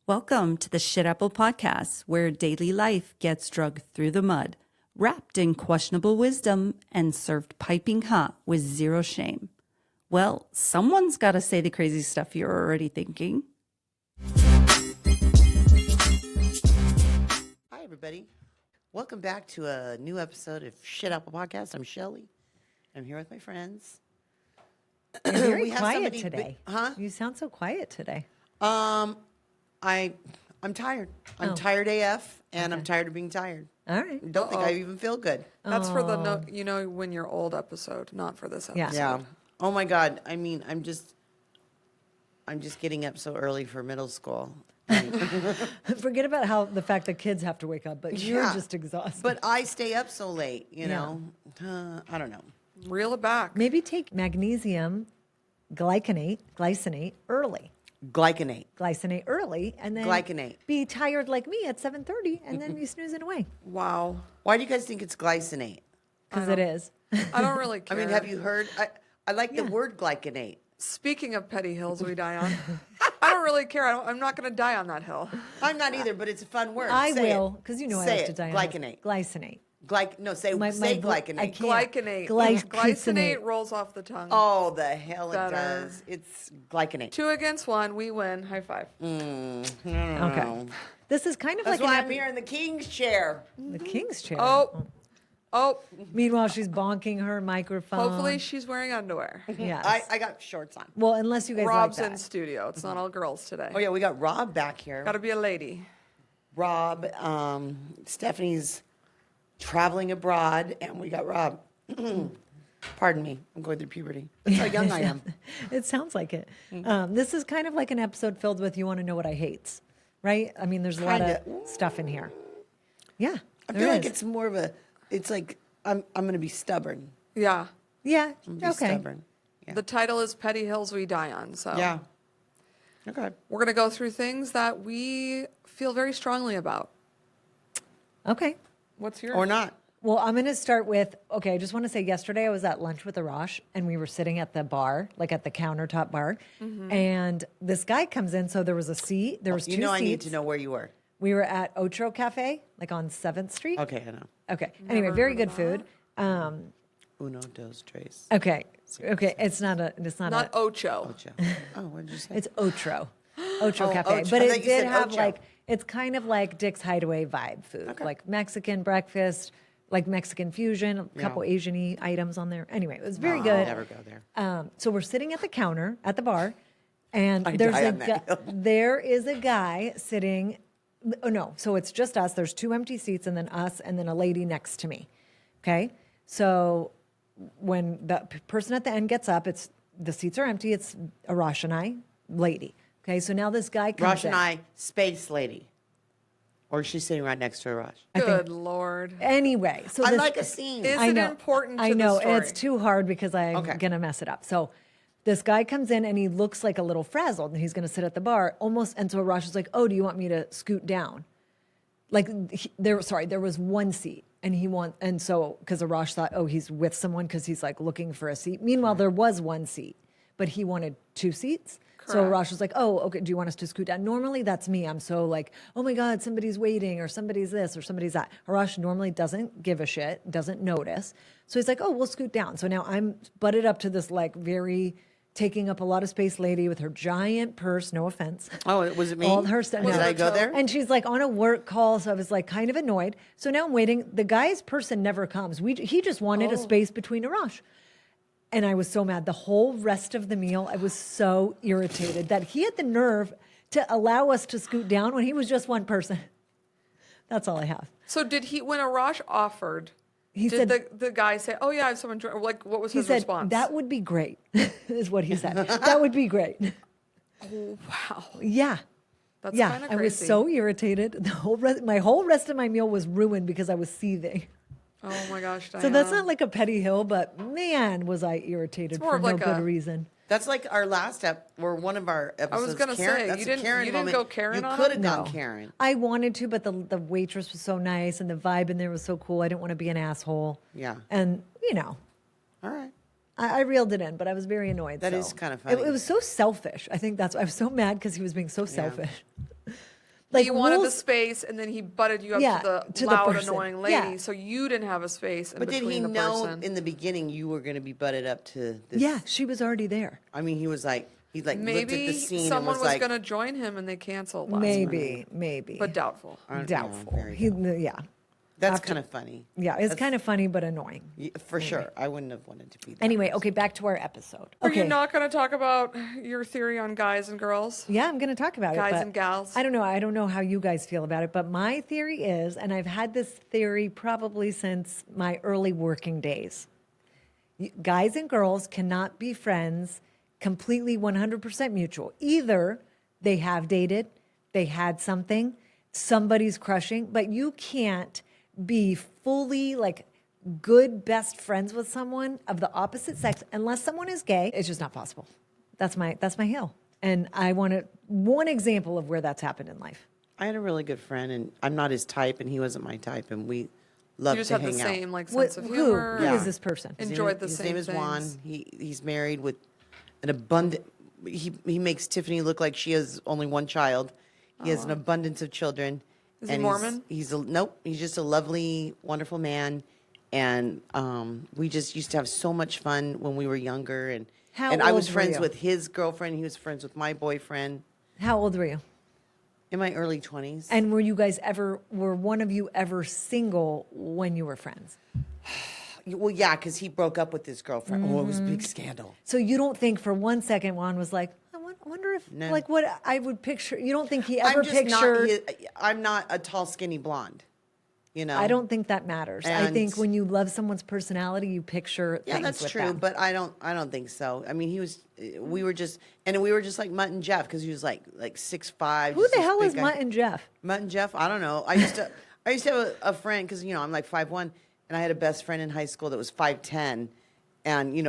Welcome to the Shit Apple Podcast, where daily life gets drugged through the mud, wrapped in questionable wisdom, and served piping hot with zero shame. Well, someone's got to say the crazy stuff you're already thinking. Hi, everybody. Welcome back to a new episode of Shit Apple Podcast. I'm Shelly. I'm here with my friends. You're very We have quiet somebody today. Huh? You sound so quiet today. I'm tired. I'm tired AF, and I'm tired of being tired. All right. Don't think I even feel good. That's for the when you're old episode, not for this episode. Yeah. Yeah. Oh my God. I mean, I'm just getting up so early for middle school. Forget about the fact that kids have to wake up, but you're Yeah. just exhausted. But I stay up so late, you know. I don't know. Reel it back. Maybe take magnesium glycinate early. Glycinate. Early, and then Glycinate. be tired like me at 7:30, and then you snooze it away. Wow. Why do you guys think it's glycinate? Because it is. I don't really I care. mean, have you heard? I like the word glycinate. Speaking of petty hills we die on, I don't really care. I'm not going to die on that hill. I'm not either, but it's a fun word. I Say will, it. because you know I Say like to it. die on Glycinate. Glycinate. Say My glycinate. I can't. Glycinate. Glycinate. Glycinate rolls off the tongue. Oh, the hell it Better. does. It's glycinate. 2 against 1, we win. High five. Okay. This is kind of That's like why an I'm here in the king's chair. the king's chair. Oh, Meanwhile, she's bonking her microphone. hopefully she's wearing underwear. Yes. I got shorts on. Well, unless you guys Rob's like in that. studio. It's not all girls today. Oh, yeah, we got Rob back here. Got to be a lady. Rob, Stephanie's traveling abroad, and we got Rob. Pardon me. I'm going through puberty. That's how young I am. It sounds like it. This is kind of like an episode filled with "You Want to Know What I Hates," right? I mean, there's a lot of stuff in here. Yeah, I feel like it's more of a, it's like, I'm going to be stubborn. Yeah. yeah. I'm going to be Okay. stubborn. Yeah. The title is Petty Hills We Die On. So Yeah. Okay. we're going to go through things that we feel very strongly about. Okay. What's your Or not. Well, I'm going to start with. Okay, I just want to say, yesterday I was at lunch with Arash, and we were sitting at the bar, like at the countertop bar, and this guy comes in. So there was a seat. There was two You know seats. I need to know where you were. We were at Ocho Cafe, like on 7th Street. Okay, I know. Okay. Anyway, very good food. Uno, dos, tres. Okay. Okay. It's not Not Ocho. Ocho. Oh, what did you say? It's Ocho Cafe. Ocho. But I it thought you did said have Ocho. like, it's kind of like Dick's Hideaway vibe food, like Mexican breakfast, like Mexican fusion, a couple Asian-y items on there. Anyway, it was very I'll good. never go there. So we're sitting at the counter at the bar, and I there's die a on that. there is a guy sitting. Oh no, so it's just us. There's 2 empty seats, and then us, and then a lady next to me. Okay, so when the person at the end gets up, the seats are empty. It's Arash and I, lady. Okay, so now this guy comes Rosh in. and I, space lady. Or she's sitting right next to Rosh. Good Lord. Anyway, so I this, like a scene. Is I it know. important to I know the story? it's too hard because I'm Okay. gonna mess it up. So this guy comes in and he looks like a little frazzled, and he's gonna sit at the bar almost. And so Arash is like, "Oh, do you want me to scoot down?" Like there was one seat, and so because Arash thought, "Oh, he's with someone," because he's like looking for a seat. Meanwhile, there was one seat, but he wanted 2 seats. So Correct. Arash was like, "Oh, okay. Do you want us to scoot down?" Normally, that's me. I'm so like, "Oh my God, somebody's waiting, or somebody's this, or somebody's that." Arash normally doesn't give a shit, doesn't notice. So he's like, "Oh, we'll scoot down." So now I'm butted up to this like very taking up a lot of space lady with her giant purse. No offense. Oh, was it me? All her stuff. Did no. I go there? And she's like on a work call, so I was like kind of annoyed. So now I'm waiting. The guy's person never comes. He just wanted a space between Arash. And I was so mad. The whole rest of the meal, I was so irritated that he had the nerve to allow us to scoot down when he was just one person. That's all I have. So when Arash offered, He did said, the guy say, "Oh yeah, I have someone," like what was he his said, response? "That would be great," is what he said. That would be great. Oh, wow. Yeah. That's Yeah. kind of I crazy. was so irritated. My whole rest of my meal was ruined because I was seething. Oh my gosh, Diana. So that's not like a petty hill, but man, was I irritated more for of no like good a- reason. That's like our last or one of our episodes. gonna Karen, say, that's you a didn't- Karen you didn't moment. go Karen You on could him? have gone No. Karen. I wanted to, but the waitress was so nice and the vibe in there was so cool. I didn't want to be an asshole. Yeah. And, All right. I reeled it in, but I was very annoyed. That so. is kind of It funny. was so selfish. I think I was so mad because he was being so selfish. Like he wanted the rules- space, and then he butted you up Yeah, to to the the loud, person. annoying lady, Yeah. so you didn't have a space in But did between he the know person. in the beginning you were going to be butted up to this? Yeah, she was already there. I mean, he looked at the Maybe scene and someone was was like, going to join him, and they canceled last Maybe, minute. But doubtful. doubtful. very Yeah, that's after- kind of funny. yeah, it's That's- kind of funny but annoying. Yeah, for sure. I wouldn't have wanted to be that. Anyway, okay, back to our episode. Are Okay, you not going to talk about your theory on guys and girls? yeah, I'm going to talk about it. Guys but and gals? I don't know. I don't know how you guys feel about it, but my theory is, and I've had this theory probably since my early working days. Guys and girls cannot be friends completely 100% mutual. Either they have dated, they had something, somebody's crushing, but you can't be fully like good best friends with someone of the opposite sex unless someone is gay. It's just not possible. That's my hill. And I want one example of where that's happened in life. I had a really good friend, and I'm not his type, and he wasn't my type, and we You loved just to had hang the out. same like sense of Who humor. Yeah. is this person? Enjoyed the His same name is Juan. things. He's married with an abundant. He makes Tiffany look like she has only one child. He has an abundance of children. Is he and Mormon? Nope. He's just a lovely, wonderful man. And we just used to have so much fun when we were younger. And How I was old were friends you? with his girlfriend. He was friends with my boyfriend How old were you? in my early 20s. And were one of you ever single when you were friends? Well, yeah, because he broke up with his girlfriend. Oh, it was a big Mm-hmm. scandal. So you don't think for one second Juan was like, I wonder if, No. like what I would picture. You don't think he ever I'm just pictured. I'm not a tall, skinny blonde. You know. I don't think that matters. I think And- when you love someone's personality, you picture Yeah, things that's with true, them. but I don't think so. I mean, we were just like Mutt and Jeff because he was like 6'5". Who just the this hell big is guy. Mutt and Jeff? Mutt and Jeff? I don't know. I used to have a friend because I'm like 5'1", and I had a best friend in high school that was 5'10", and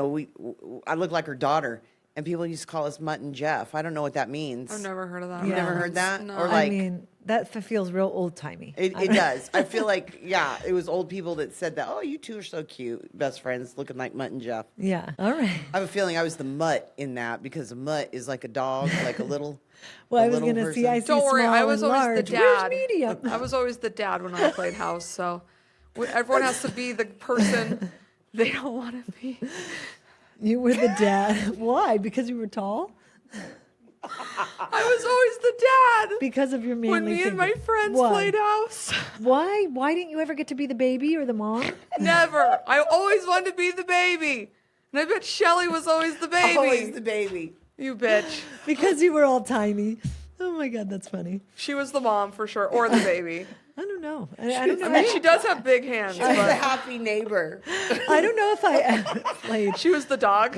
I looked like her daughter, and people used to call us Mutt and Jeff. I don't know what that means. I've never heard of that. You've never heard that? No. Or I like mean, that feels real old timey. it does. I feel like it was old people that said that. Oh, you two are so cute, best friends, looking like Mutt and Jeff. Yeah. All right. I have a feeling I was the mutt in that because a mutt is like a dog, like a little. Well, a I was little going to see. person. I see Don't worry, small I was and always large. the dad. Where's medium? I was always the dad when I played house, so everyone has to be the person they don't want to be. You were the dad. Why? Because you were tall? I was always the dad. Because of your manly When me and my figure. friends Why? played house. Why? Why didn't you ever get to be the baby or the mom? Never. I always wanted to be the baby. And I bet Shelly was always the baby. Always the baby. You bitch. Because you were all tiny. Oh my God, that's funny. She was the mom for sure, or the baby. I don't know. I don't know. I mean, she does have big hands, She's the but happy neighbor. I don't know if I ever played. she was the dog.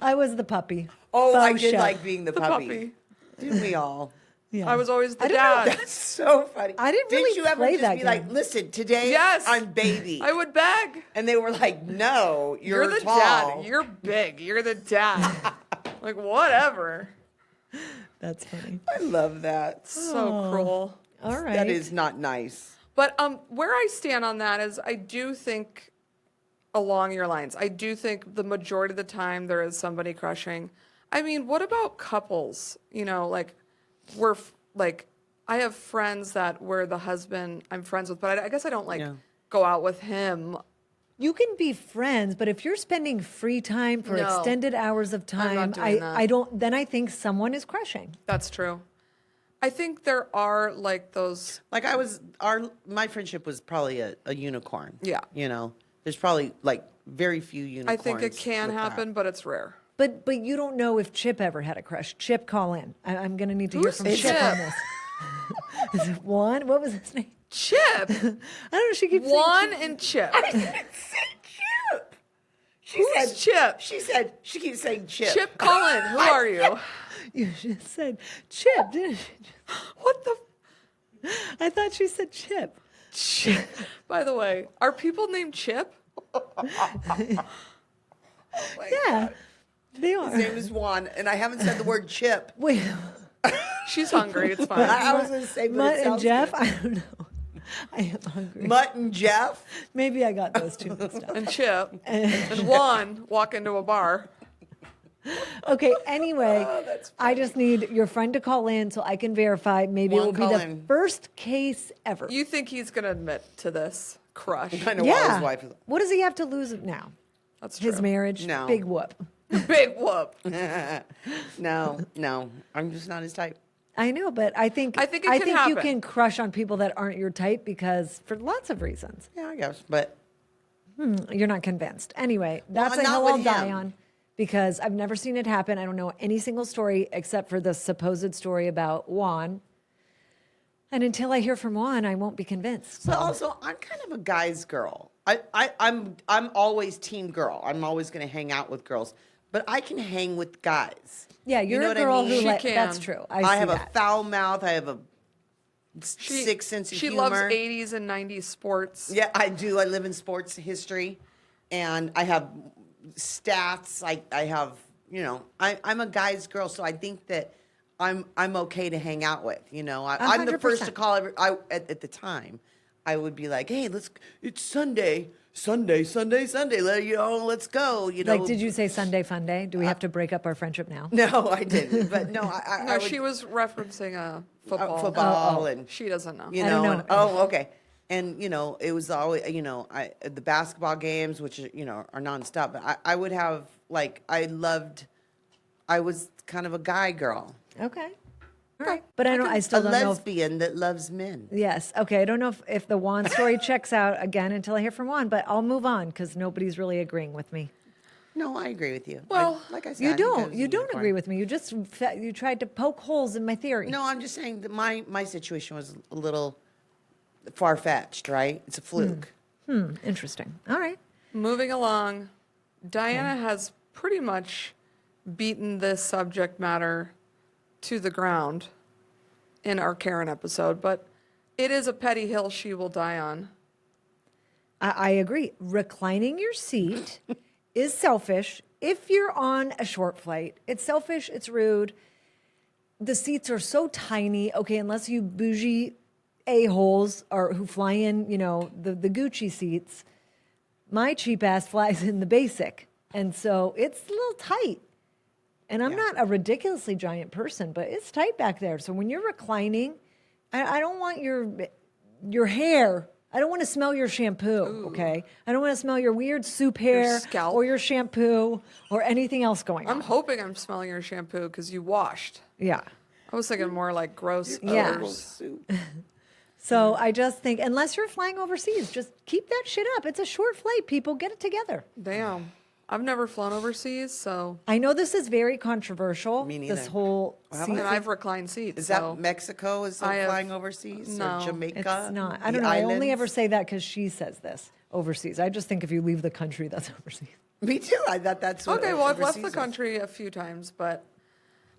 I was the puppy. Oh, I Faux did chef. like being the puppy. Puppy. Didn't we all? Yeah. I was always the I don't know. dad. That's so funny. I didn't Did really you ever play just that be like, game. listen, today Yes. I'm baby? I would beg. And they were like, no, you're the tall. dad. You're big. You're the dad. Like, whatever. That's funny. I love that. So cruel. All right. That is not nice. But where I stand on that is I do think along your lines. I do think the majority of the time there is somebody crushing. I mean, what about couples? Like I have friends that where the husband I'm friends with, but I guess I don't Yeah. go out with him. You can be friends, but if you're spending free time for No. extended hours of time, not doing that. I don't. Then I think someone is crushing. That's true. I think there are like those. Like my friendship was probably a unicorn. Yeah. There's probably like very few I unicorns. think it can with that. happen, but it's rare. But you don't know if Chip ever had a crush. Chip, call in. I'm going to need to hear Who's from Chip on Chip? this. Is it Juan? What was his name? Chip, I don't know. She keeps Juan saying and Chip. Chip. She Who's said Chip? She said she keeps saying Chip. Chip, call in. Who are you? Chip. You just said Chip, didn't you? What the? I thought she said Chip. Chip. By the way, are people named Chip? Yeah, they His are. name is Juan, and I haven't said the word Chip. Wait, She's hungry. It's fine. I was going to say, but Mutt it and sounds Jeff? good. I don't know. I am hungry. Mutt and Jeff. Maybe I got those two mixed up. And Chip and Juan walk into a bar. Okay, anyway, I just need your friend to call in so I can verify. Maybe it Juan, will be call the in. first case ever. You think he's going to admit to this crush? I know why Yeah. his wife is. What does he have to lose now? That's true. His marriage? No. Big whoop. Big whoop. No, I'm just not his type. I know, but I think I think it can you happen. can crush on people that aren't your type because for lots of reasons. Yeah, I guess, but You're not convinced. Anyway, that's a not hill with I'll die him. on because I've never seen it happen. I don't know any single story except for the supposed story about Juan. And until I hear from Juan, I won't be convinced. but So. also I'm kind of a guy's girl. I'm always team girl. I'm always going to hang out with girls, but I can hang with guys. Yeah, You you're know a what I girl mean? who She like can. that's true. I I see have that. a foul mouth. I have a sick sense of She humor. loves 80s and 90s sports. Yeah, I do. I live in sports history, and I have stats. I have, I'm a guy's girl, so I think that I'm okay to hang out with. I'm the first to 100%. call at the time. I would be like, hey, it's Sunday. Let's go. Like, did you say Sunday fun day? Do we have to break up our friendship now? No, I didn't. But no, I No, would, she was referencing football. football Oh. and She doesn't know. I don't know. Oh, okay. And it was always the basketball games, which are nonstop. But I would have I was kind of a guy girl, Okay. All right. But I still a don't know. If, lesbian that loves men. yes. Okay. I don't know if the Juan story checks out again until I hear from Juan, but I'll move on because nobody's really agreeing with me. No, I agree with you. Well, like I said, You I think I don't. was a You don't unicorn. agree with me. You tried to poke holes in my theory. No, I'm just saying that my situation was a little far fetched, right? It's a fluke. Interesting. All right. Moving along, Diana has pretty much beaten this subject matter to the ground in our Karen episode, but it is a petty hill she will die on. I agree. Reclining your seat is selfish. If you're on a short flight, it's selfish. It's rude. The seats are so tiny. Okay, unless you bougie a-holes or who fly in, the Gucci seats. My cheap ass flies in the basic. And so it's a little tight. And I'm not a ridiculously giant person, but it's tight back there. So when you're reclining, I don't want your hair. I don't want to smell your shampoo, okay? I don't want to smell your weird soup hair scalp. or your shampoo or anything else going I'm on. hoping I'm smelling your shampoo because you washed. Yeah. I was thinking more like gross Yeah. odors. So I just think, unless you're flying overseas, just keep that shit up. It's a short flight, people. Get it together. Damn. I've never flown overseas, so I know this is very controversial. Me neither. This whole Well, seat and thing. I've reclined seats. Is so that Mexico? Is I have- flying overseas no, or Jamaica? It's not. I The don't know. I only islands? ever say that because she says this overseas. I just think if you leave the country, that's overseas. Me too. I thought that's what. Okay, well, I've left the overseas was. country a few times, but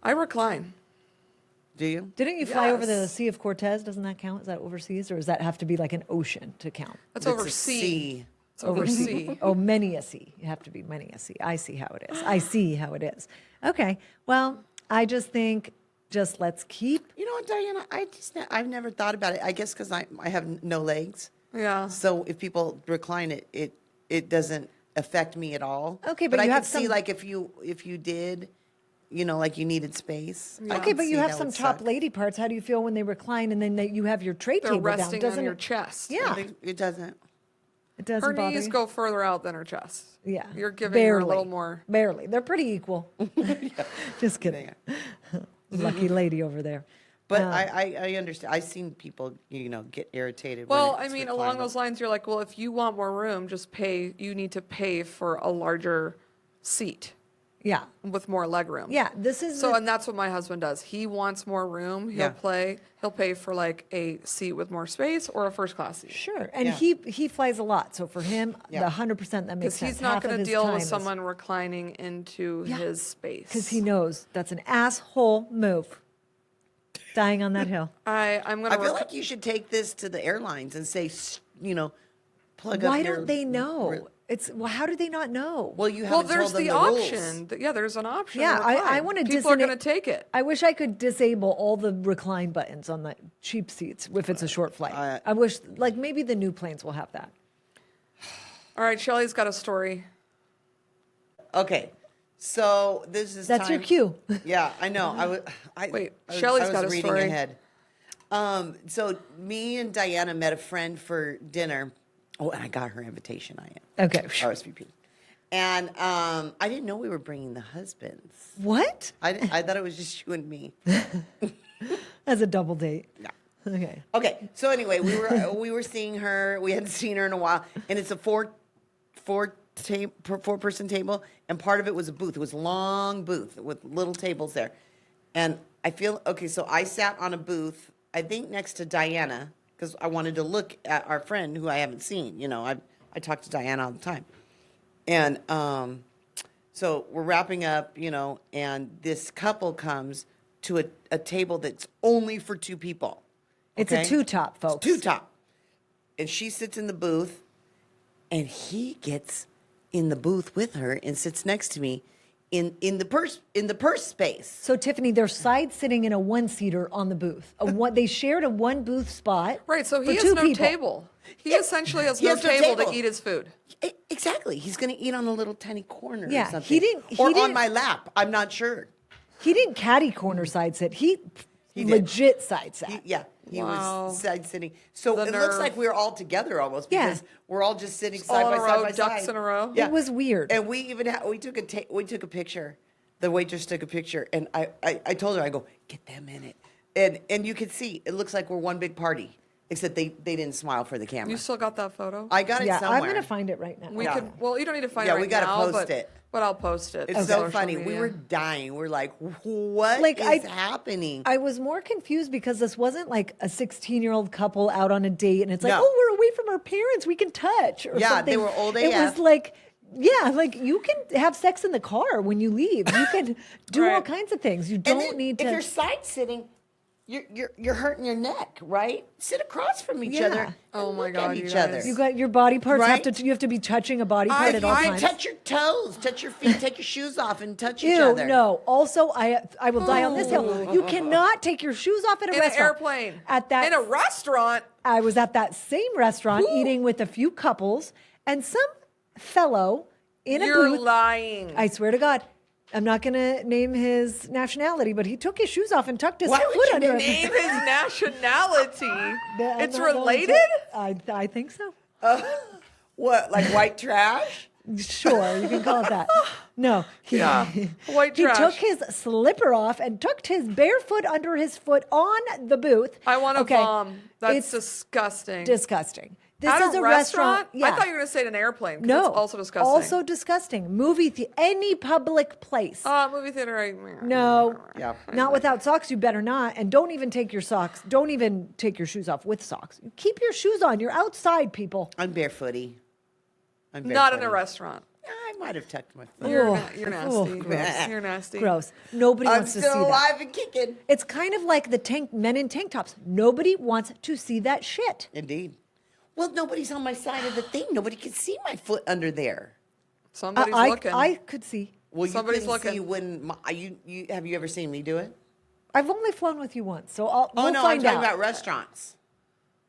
I recline. Do you? Didn't you fly over the Yes. Sea of Cortez? Doesn't that count? Is that overseas, or does that have to be like an ocean to count? That's It's a overseas. sea. It's overseas. Oh, many a sea. You have to be many a sea. I see how it is. I see how it is. Okay. Well, I just think let's keep. You know what, Diana? I've never thought about it. I guess because I have no legs. Yeah. So if people recline it, it doesn't affect me at all. Okay, but I you could have see some- like if you did, like you needed space. I Okay, could but see you have that some would top suck. lady parts. How do you feel when they recline and then you have your tray They're table down? resting Doesn't on your it? chest. Yeah. It doesn't. It doesn't Her bother knees you? go further out than her chest. Yeah. You're giving her Barely. a little more. Barely. They're pretty equal. Just kidding. Lucky lady over there. But I understand. I've seen people, get irritated. Well, when I it's mean, reclined. along those lines, you're like, well, if you want more room, just pay. You need to pay for a larger seat Yeah. with more leg room. Yeah. This is So, and that's what my husband does. He wants more room. Yeah. He'll pay for like a seat with more space or a first class seat. sure. And Yeah. he flies a lot. So for him, Yeah. the 100% that makes Because sense. he's not Half of going to his deal time with is- someone reclining into his space. Because he knows that's an asshole move. Dying on that hill. I'm going I to. feel like you should take this to the airlines and say, plug up Why your. don't they know? How do they not know? Well, you Well, haven't there's told them the the rules. option. Yeah, there's an option. Yeah, to I recline. want to. People are going to take it. I wish I could disable all the recline buttons on the cheap seats if it's a short flight. I wish, like maybe the new planes will have that. All right, Shelly's got a story. Okay, So this is That's your cue. Yeah, I know. Wait, I was- Shelley's I was got a reading story. ahead. So me and Diana met a friend for dinner. Oh, and I got her invitation. Okay. RSVP. And I didn't know we were bringing the husbands. What? I thought it was just you and me. As a double date. No. Okay. Okay. So anyway, we were seeing her. We hadn't seen her in a while, and it's a four-person table, and part of it was a booth. It was a long booth with little tables there, and I feel okay. So I sat on a booth, I think next to Diana, because I wanted to look at our friend who I haven't seen. You know, I talk to Diana all the time, and so we're wrapping up, you know, and this couple comes to a table that's only for two people. It's Okay? a two-top, folks. Two top. And she sits in the booth, and he gets in the booth with her and sits next to me in the purse space. So Tiffany, they're side sitting in a one-seater on the booth. They shared a one booth spot. Right, so for he has two no people. table. He essentially has He no has no table to table. eat his food. Exactly. He's going to eat on a little tiny corner Yeah, or something. he didn't- Or on my lap. I'm not sure. He didn't catty corner side sit. He did. legit side sat. He Wow. was side sitting. So The it looks nerve. like we're all together almost Yeah. because we're all just sitting all side in by a side row, by ducks side. in a row. It was weird. And we even we took a picture. The waitress took a picture, and I told her, I go, get them in it, and you could see it looks like we're one big party, except they didn't smile for the camera. You still got that photo? I got it Yeah, somewhere. I'm gonna find it right now. We Yeah. could. Well, you don't need to find Yeah, it right we gotta now, post it. But I'll post it. It's to so social funny. We media. were dying. We're like, what Like, is happening? I was more confused because this wasn't like a 16-year-old couple out on a date, and it's like, No. oh, we're away from our parents, we can touch. Or Yeah, something. they were old It AF. was like, yeah, like you can have sex in the car when you leave. You can do all Right. kinds of things. You and don't then need if to. you're side sitting, you're hurting your neck, right? Sit across from each Yeah. other. And Oh my look God, at you each guys. other. You got your body parts Right? you have to be touching a body part at all times. Touch your toes, touch your feet, take your shoes off, and touch each Ew, other. no. Also, I will die on this hill. You cannot take your shoes off at a in an restaurant. airplane. At that in a restaurant. I was at that same restaurant eating with a few couples, and some fellow in a You're booth. lying. I swear to God, I'm not going to name his nationality, but he took his shoes off and tucked his Why would foot you under Name his nationality. I'm It's not going to- related. I think so. What, like white trash? Sure, you can call it that. No, he, Yeah, white he trash. took his slipper off and tucked his bare foot under his foot on the booth. I want to Okay, bomb. That's it's disgusting. disgusting. This At is a restaurant. I thought you were going to say an airplane. 'cause No, that's also disgusting. Also disgusting. Any public place. Movie theater. No, Yeah. not without socks. You better not. And don't even take your socks. Don't even take your shoes off with socks. Keep your shoes on. You're outside, people. I'm barefooty. Not in a restaurant. I might have tucked my foot. You're, Ugh. you're Ugh, nasty. gross. You're nasty. Gross. Nobody I'm wants to see still that. alive and kicking. It's kind of like the men in tank tops. Nobody wants to see that shit. Indeed. Well, nobody's on my side of the thing. Nobody can see my foot under there. Somebody's I looking. could see. Well, Somebody's you couldn't see looking. when you have you ever seen me do it? I've only flown with you once, so we'll Oh no, I'm find talking out. about restaurants.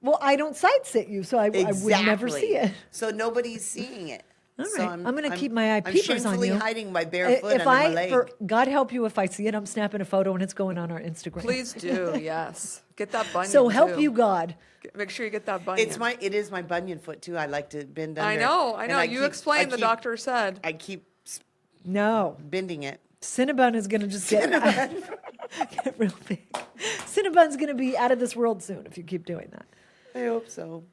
Well, I don't side sit you, so I would never see it. So nobody's seeing it. All So right. I'm going to keep my eye I'm peepers on shamefully you. hiding my bare foot If under my leg. God help you if I see it, I'm snapping a photo and it's going on our Instagram. Please do. Yes. Get that bunion. So help too. you God. Make sure you get that bunion. It is my bunion foot too. I like to bend under. I know. And You explained. The doctor said. I keep No. bending it. Cinnabon is going to just get real big. Cinnabon's going to be out of this world soon if you keep doing that. I hope so.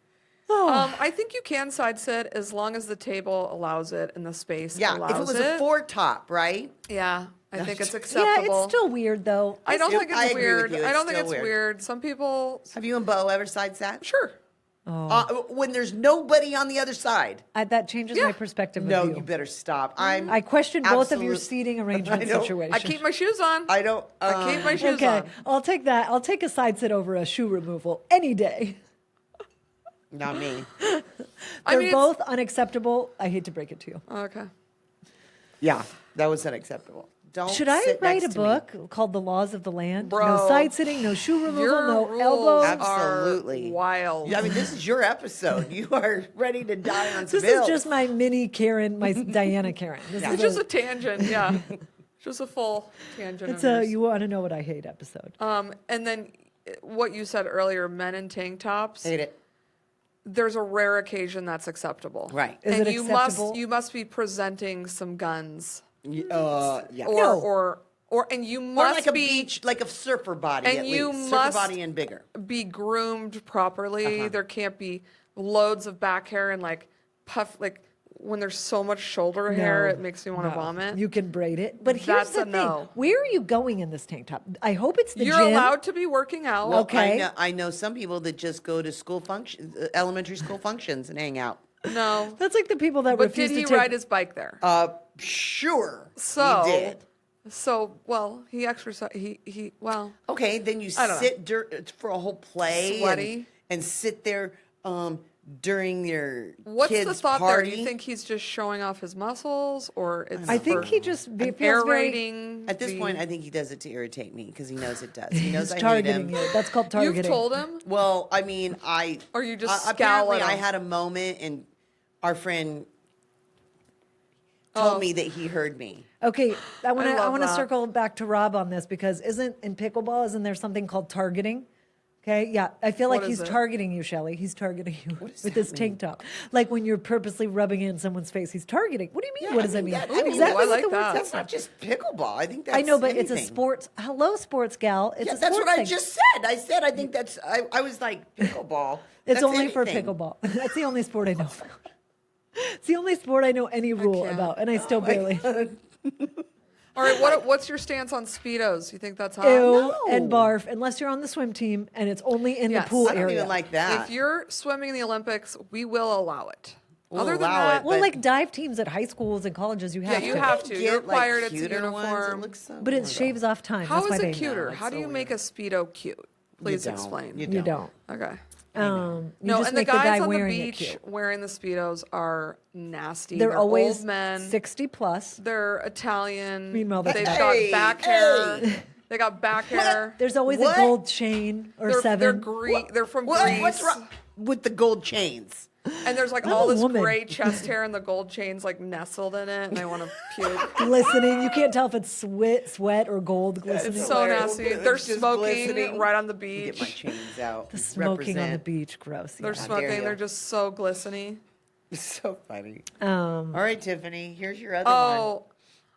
I think you can side sit as long as the table allows it and the space Yeah, allows if it was it. a four top, right? Yeah, I think it's Yeah, acceptable. it's still weird though. I don't think I it's agree with weird. you. I It's don't think still it's weird. Some people, Have you and Bo ever side sat? sure. When there's nobody on the other side. That changes Yeah. my perspective No, of you you. better stop. I question both of your absolute- seating arrangement I know. situations. I keep my shoes on. I don't. I keep my shoes Okay, on. I'll take that. I'll take a side sit over a shoe removal any day. Not me. They're it's- both unacceptable. I hate to break it to you. Okay. Yeah, that was unacceptable. Don't. Should I sit write a next to me. book called The Laws of the Land? Bro, no side sitting, no shoe removal, Your no rules elbows. Absolutely. are wild. I mean, this is your episode. You are ready to die on This spills. is just my mini Karen, my Diana Karen. This Yeah. is It's just a tangent, yeah. Just a full tangent. it's of a yours. you want to know what I hate episode. And then what you said earlier, men in tank tops. Hate it. There's a rare occasion that's acceptable. Right. Is and it you acceptable? must be presenting some guns. Yeah. Or and you Or must like a be beach, like a surfer body. and at you least. must surfer body and bigger. be groomed properly. Uh-huh. There can't be loads of back hair and like puff like when there's so much shoulder hair, it makes me want to vomit. You can braid it, but here's That's the a thing: no. where are you going in this tank top? I hope it's the You're gym. allowed to be working out. Well, Okay. I know some people that just go to school functions, elementary school functions, and hang out. No. That's like the people that But refuse did he to take. ride his bike there? Sure. So he did. Well, he exercised. He well. Okay, then you I don't know. sit for a whole play Sweaty. and sit there during your What's kids' the thought party. there? You think he's just showing off his muscles, or it's I think for he just feels air very. rating? At this the- point, I think he does it to irritate me because he knows it does. He knows He's I hate targeting him. you. That's called targeting. You've told him. Well, I mean, Or you just scowl apparently at I him. had a moment, and our friend told me that he heard me. Okay, I want love to that. circle back to Rob on this because in pickleball, isn't there something called targeting? Okay, yeah, I feel like What is he's it? targeting you, Shelley. He's targeting you does with that this tank top. Like when you're purposely rubbing it in someone's face, he's targeting. What do you mean? What does that mean? Exactly I what like the word that. That's says. not just pickleball. I think that's I know, but it's a anything. sports. Hello, sports gal. It's Yeah, a that's sports what I thing. just said. I said I think that's. I was like pickleball. It's That's only for anything. pickleball. That's the only sport I know. It's the only sport I know any rule can't. about, and I still barely. All right, what's your stance on Speedos? You think that's hot? Ew and barf, unless you're on the swim team and it's only in Yes. the pool I don't area. even like that. If you're swimming in the Olympics, we will allow it. We'll Other than allow that, it, Well, but- like dive teams at high schools and colleges, you have you to. have to. Get, You're like, required. It's a cuter ones. It uniform. looks so But it good. shaves off time. How That's is why it they, cuter? it's How do so you make a Speedo cute? Please don't. explain. You don't. Okay. You No, just and the make guys guy on the wearing it beach cute. wearing the Speedos are nasty. They're always old men. 60 plus. They're Italian. Meanwhile, that's they've bad. got Hey, back hey. hair. They got back hair. There's always What? a gold chain or They're 7. They're from What? Greece. What's wrong with the gold chains? And there's like I'm all a this woman. gray chest hair and the gold chains like nestled in it, and I want to puke. Glistening. You can't tell if it's sweat or gold glistening. It's so hilarious. nasty. It's They're just smoking glistening. right on the Get my beach. chains out. the smoking on the Represent. beach. Gross. They're yeah. dare smoking. you. They're just so glisteny. So funny. All right, Tiffany. Here's your other one. Oh,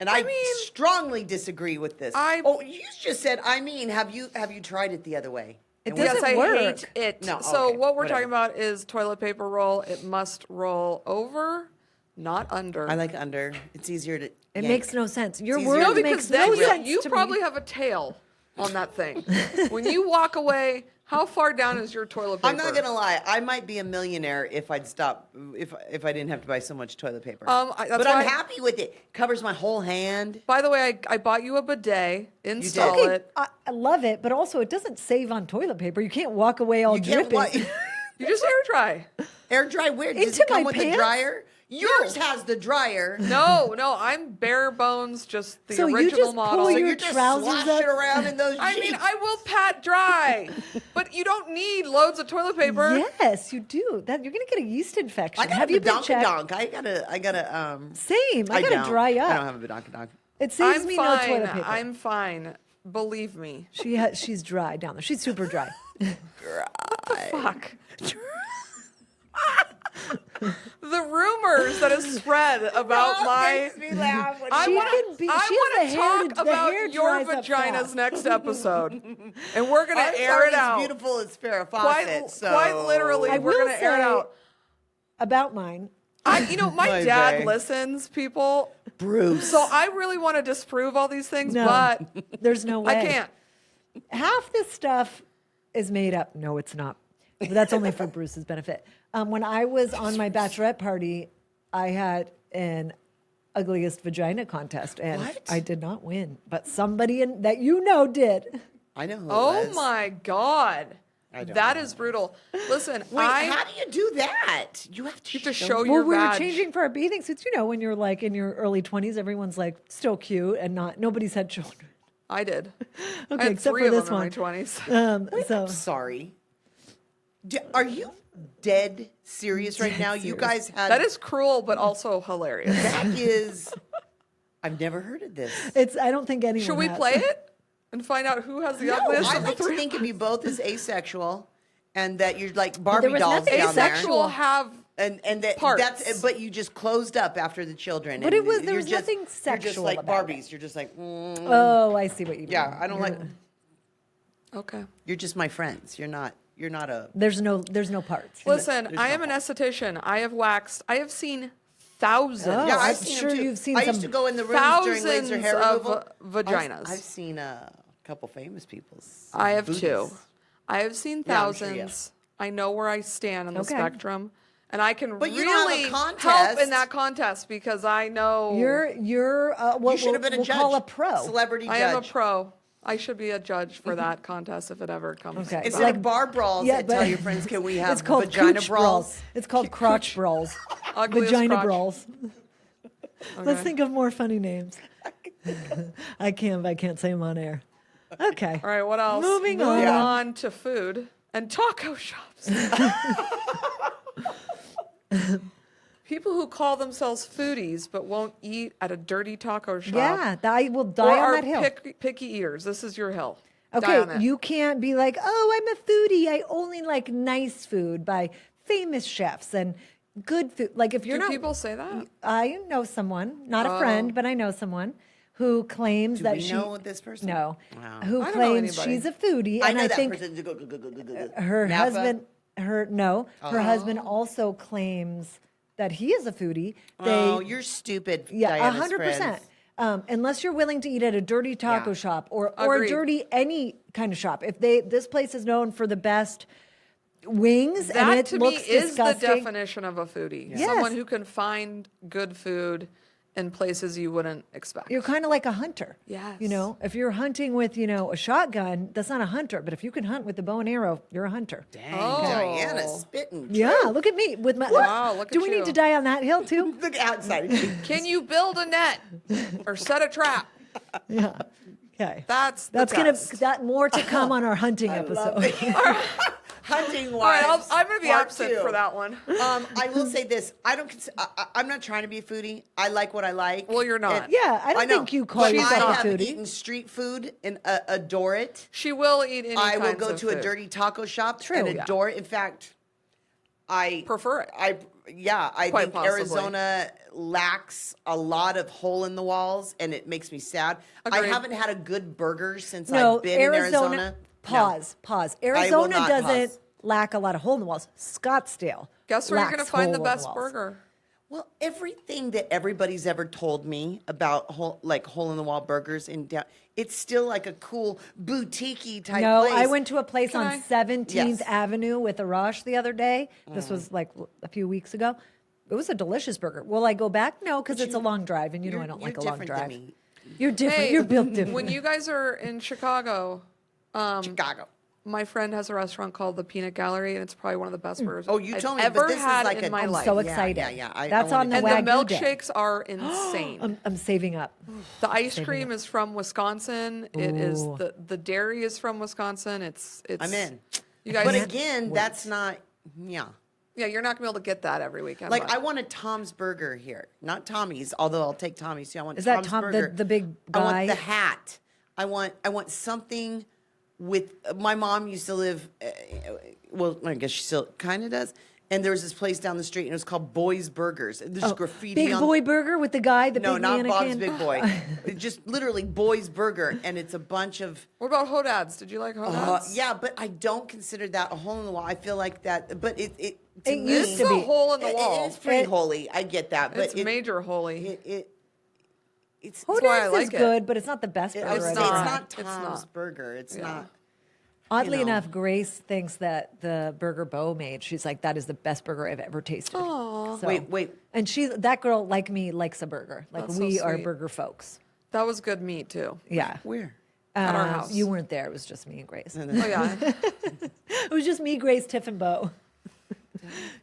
And I, mean- strongly disagree with this. I- Oh, you just said. I mean, have you tried it the other way? It And we- doesn't yes, I work. hate it. No, so okay, what we're whatever. talking about is toilet paper roll. It must roll over, not under. I like under. It's easier to. It yank. makes no sense. Your easier word to- No, because makes then no you, sense you to probably me. have a tail on that thing. When you walk away, how far down is your toilet paper? I'm not gonna lie. I might be a millionaire if I'd stop. If I didn't have to buy so much toilet paper. That's but why- I'm happy with it. Covers my whole hand. By the way, I bought you a bidet. Install Okay, it. I love it, but also it doesn't save on toilet paper. You can't walk away all You can't dripping. You just air dry. air dry. Where does Into it come my with the pants? dryer? Yours has the dryer. No, I'm bare bones, just the So you original just model. pull So your you're just trousers sloshing up? around in those I mean, jeans. I will pat dry, but you don't need loads of toilet paper. Yes, you do. That you're gonna get a yeast infection. I got Have a you been checked? badonkadonk. I gotta. Same. I gotta don't. dry up. I don't have a badonkadonk. It saves I'm me fine. no toilet paper. I'm fine. Believe me. She's dry down there. She's super dry. Fuck. The rumors that have spread about my. laugh. I She want can be- to she has the hair talk to- the hair about your dries up vaginas fast. next episode, and we're gonna air it out. As beautiful as Farrah Quite, Fawcett. So quite literally, I we're will gonna air it say- out. About mine. My My dad bae. listens, people. Bruce. So I really want to disprove all these things, No, but there's no way. I can't. Half this stuff is made up. No, it's not. But that's only for Bruce's benefit. When I was on my bachelorette party, I had an ugliest vagina contest, and What? I did not win. But somebody that you know did. I know who it Oh was. my God. That is brutal. Listen, Wait, how do you do that? You have to show Well, your we were badge. changing for our bathing suits. You know, when you're like in your early 20s, everyone's like still cute and nobody's had children. I did. Okay, I had except 3 for of this them in my one. 20s. So Sorry. Are you dead serious right now? You guys had That is cruel, but also hilarious. that is. I've never heard of this. I don't think anyone Should we has. play it and find out who has the No, ugliest I of the like to three? think of you both as asexual, and that you're like Barbie was dolls nothing down there. Asexual have And that parts. that's but you just closed up after the children. But and there you're was just, nothing You're just sexual like about Barbies. it. You're just like Oh, I see what you mean. yeah. I don't like. okay. You're just my friends. You're not. You're not a. There's no parts. Listen, There's I no am an fault. esthetician. I have waxed. I have seen thousands. Oh, Yeah, I'm I've seen sure them too. you've seen I used some to go in the rooms during laser Thousands hair of removal. vaginas. I've seen a couple famous people's. I have booties. 2. I have seen Yeah, I'm sure you thousands. I know where I stand on the Okay. spectrum. And I can But you don't have a really help contest. in that contest because I know You're what You should have been a we'll judge. call a pro. Celebrity judge. I am a pro. I should be a judge for that contest if it ever comes. Okay. Instead Like- of bar brawls, Yeah, tell but- your friends, can we have It's called vagina cooch brawls? It's called crotch brawls. Ugliest Vagina crotch. brawls. Let's think of more funny names. I can't say them on air. Okay. All right, what else? Moving Moving on. on to food and taco shops. People who call themselves foodies but won't eat at a dirty taco shop. Yeah, I will Or die on are that hill. picky eaters. This is your hill. Die on Okay, it. you can't be like, oh, I'm a foodie. I only like nice food by famous chefs and good food. Like if you're Do not, people say that? I know someone, not a friend, but I know someone who claims Do that we she know this person? no, Wow. who I don't know claims anybody. she's a foodie, I and know I that think person. Go, go, go, go, go, go. her Napa? husband, her husband also claims that he is a foodie. Oh, you're stupid. Yeah, Diana's 100%. friends. Unless you're willing to eat at a dirty taco Yeah. shop or Agreed. dirty any kind of shop. If this place is known for the best wings and That it to me looks is the disgusting. definition of a foodie. Yes. Someone who can find good food in places you wouldn't expect. You're kind of like a hunter. Yes. You know, if you're hunting with, a shotgun, that's not a hunter. But if you can hunt with the bow and arrow, you're a hunter. Dang, Oh. Diana spitting. Yeah, truth. look at me with my. Wow, look Do at we you. need to die on that hill too? Look outside. Can you build a net or set a trap? Yeah. Okay. That's That's gonna. that more to come on our hunting episode. Hunting All right, wives. I'm going to be part absent 2. for that one. I will say this: I don't. I'm not trying to be a foodie. I like what I like. Well, you're not. And- Yeah, I don't know. think you call But yourself I a have foodie. eaten street food and adore it. She will eat any I will kinds go of to a food. dirty taco shop True. and Yeah. adore it. In fact, I Prefer it. I Quite think possibly. Arizona lacks a lot of hole in the walls, and it makes me sad. Agreed. I haven't had a good burger since No, I've been in Arizona. Pause. will Arizona not doesn't pause. lack a lot of hole in the walls. Scottsdale. Guess where you're lacks going to find the hole in best walls. burger? Well, everything that everybody's ever told me about hole in the wall burgers in down, it's still like a cool boutique-y type No, place. I went to a place Can on I? 17th Yes. Avenue with Arash the other day. This was like a few weeks ago. It was a delicious burger. Will I go back? No, because it's a long drive, and you know I don't You're like a long different drive. than me. You're different. Hey, You're built different. When you guys are in Chicago, Chicago. my friend has a restaurant called the Peanut Gallery, and it's probably one of the best burgers Oh, you I've told me, ever but this is had like in a- my I'm life. so Yeah, excited. yeah. I That's wanna on the do and the Wagyu day. milkshakes are insane. I'm saving up. The ice cream is from Wisconsin. It is Ooh. the dairy is from Wisconsin. It's I'm in. You guys, But again, that's not. Yeah. yeah, you're not gonna be able to get that every weekend. Like but- I want a Tom's Burger here, not Tommy's. Although I'll take Tommy's too. I want Is that Tom's Tom- the- Burger. the big I want guy? the hat. I want something with. My mom used to live. Well, I guess she still kind of does. And there was this place down the street, and it was called Boy's Burgers. There's graffiti Big on. boy burger with the guy, the No, big not Bob's mannequin. Big Boy. It's just literally Boy's Burger, and it's a bunch of. what about Hodads? Did you like Hodads? Yeah, but I don't consider that a hole in the wall. I feel like that, but to It me, used to It's a be. hole in the wall. It's pretty It- holy. I get that, but It's major holy. it's That's why I Hoda's like is it. good, but it's not the best I burger would say I've it's ever had. not It's Tom's not. Burger. It's Yeah. not. Oddly you know. enough, Grace thinks that the burger Bo made, she's like, that is the best burger I've ever tasted. So- Wait. And that girl, like me, likes a burger. Like That's so we are sweet. burger folks. That was good meat too. Yeah. Where? at our house. You weren't there. It was just me and Grace. Oh yeah. It was just me, Grace, Tiff, and Bo.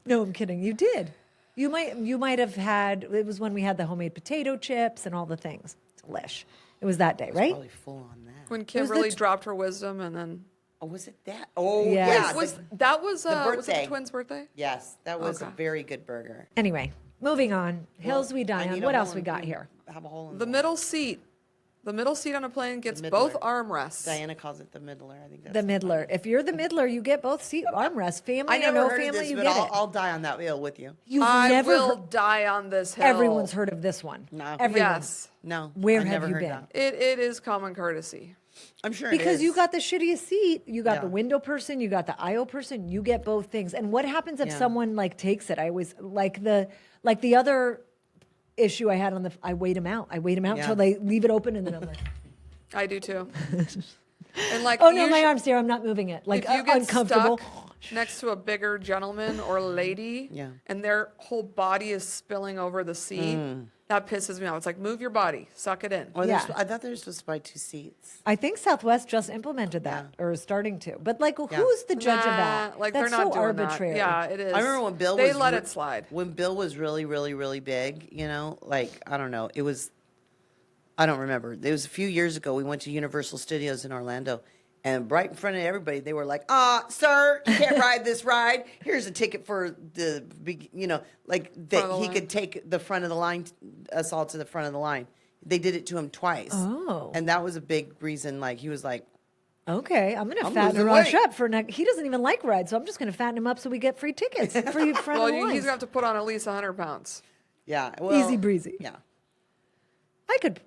No, I'm kidding. You did. You might have had. It was when we had the homemade potato chips and all the things. Delish. It was that day, right? Probably full on that. When Kimberly dropped her wisdom and then. Oh, was it that? Oh, Yeah. yeah. Was the that was was it birthday. the twins' birthday? Yes, that was a Okay. very good burger. Anyway, moving on. Hills we I die need on. a What hole else we in- got here? Have a hole in The wall. middle seat. The middle seat on a plane gets The both middler. armrests. Diana calls it the middler. I think that's The middler. If you're the middler, you get both seat armrests. Family I or never no heard family, of this, you but get I'll, it. I'll die on that hill with you. You've I never will heard, die on this hill. everyone's heard of this one. No. Everyone. Yes. No. Where I've have never you heard been? that. It is common courtesy. I'm sure Because it is. you got the shittiest seat, you got Yeah. the window person, you got the aisle person, you get both things. And what happens if Yeah. someone like takes it? I always like the other issue I had on I wait them out. I wait them out Yeah. until they leave it open, and then I'm like, I do too. And like, oh no, you my sh- arm's there. I'm not moving it. Like if you get uncomfortable. stuck next to a bigger gentleman or lady, Yeah. and their whole body is spilling over the seat, that pisses me off. It's like, move your body, suck it in. Well, Yeah. I thought they were supposed to buy 2 seats. I think Southwest just implemented that or is starting to. But like, Yeah. who's the judge of Nah, that? like That's they're not so doing arbitrary. that. Yeah, it is. I remember when Bill they was let it slide. When Bill was really, really, really big, you know, like, I don't know. It was, I don't remember. It was a few years ago. We went to Universal Studios in Orlando. And right in front of everybody, they were like, sir, you can't ride this ride. Here's a ticket for the, you know, like that he could take the front of the line, us all to the front of the line. They did it to him twice. Oh. And that was a big reason. Like, he was like, Okay, I'm going to I'm fatten losing Rush weight. up for next. He doesn't even like rides, so I'm just going to fatten him up so we get free tickets, free front Well, of the he's lines. going to have to put on at least 100 pounds. yeah. Well, Easy breezy. Yeah.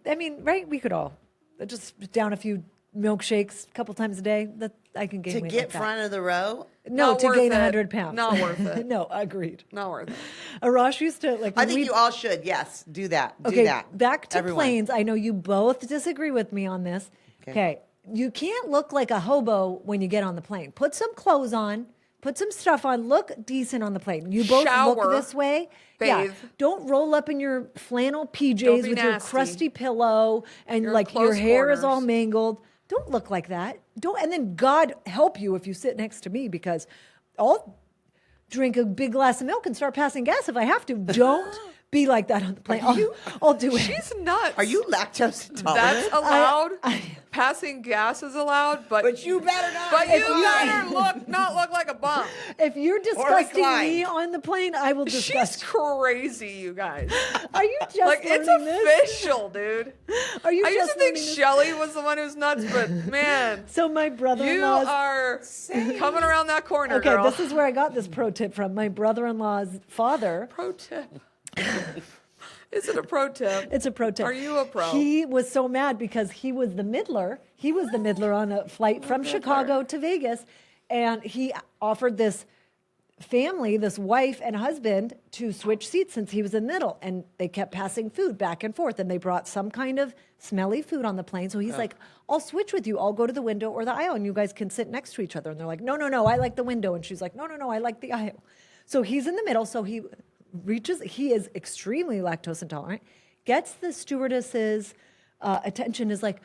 I mean, right? We could all just down a few milkshakes a couple times a day. That I can gain To weight get like that. front of the row, No, Not to worth gain it. 100 pounds. Not worth it. No, agreed. Not worth it. Arash used to like. I when think we- you all should. Yes, do that. Do Okay, that. back to Everyone. planes. I know you both disagree with me on this. Okay. You can't look like a hobo when you get on the plane. Put some clothes on, put some stuff on, look decent on the plane. You both Shower, look this way. Yeah. bathe. Don't roll up in your flannel Don't PJs be with your nasty. crusty pillow and You're in like your close hair is all quarters. mangled. Don't look like that. Don't, and then God help you if you sit next to me because I'll drink a big glass of milk and start passing gas if I have to. Don't be like that on the plane. I'll do it. She's nuts. Are you lactose intolerant? That's allowed. Passing gas is allowed, but you better not. But you better not look like a bum. If you're disgusting me reclined. on the plane, I will disgust She's you. crazy, you guys. Are you just Like, it's learning this? official, dude. Are you I used just to think learning this? Shelly was the one who's nuts, but man, So my you brother-in-law's. are coming around that corner, Okay, girl. this is where I got this pro tip from. My brother-in-law's father. Pro tip. Is it a pro tip? It's a pro tip. Are you a pro? He was so mad because he was the middler. He was the middler on a flight from Chicago to Vegas. And he offered this family, this wife and husband, to switch seats since he was in the middle. And they kept passing food back and forth. And they brought some kind of smelly food on the plane. So he's like, I'll switch with you. I'll go to the window or the aisle and you guys can sit next to each other. And they're like, no, I like the window. And she's like, no, I like the aisle. So he's in the middle. So he is extremely lactose intolerant, gets the stewardess's attention, is like,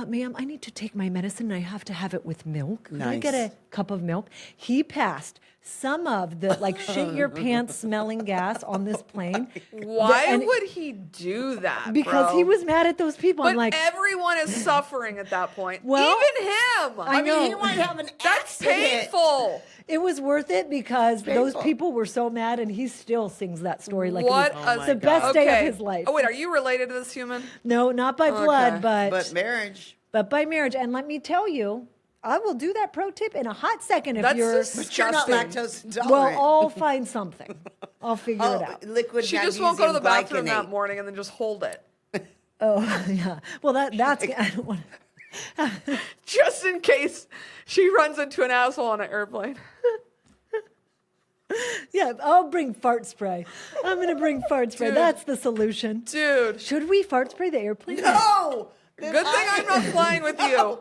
ma'am, I need to take my medicine and I have to have it with milk. Can I get a Nice. cup of milk? He passed some of the like shit your pants smelling gas on this plane. Why And- would he do that? Because bro? he was mad at those people. But I'm like, everyone is suffering at that point. Well, even him. I know. mean, he might have an That's accident. painful. it was worth it because those painful. people were so mad and he still sings that story like What it a was the best day of his life. Oh wait, are you related to this human? No, not by blood, Okay. but marriage. by marriage. And let me tell you, I will do that pro tip in a hot second if That's you're. just But you're not disgusting. lactose intolerant. Well, I'll find something. I'll figure it out. Liquid She just won't go to the bathroom that glycinate. morning and then just hold it. Oh, yeah. Well, that's. I don't want. Just in case she runs into an asshole on an airplane. Yeah, I'll bring fart spray. I'm going to bring fart spray. Dude. That's the solution. Dude, Should we fart spray the airplane? No. good thing I'm not flying with you.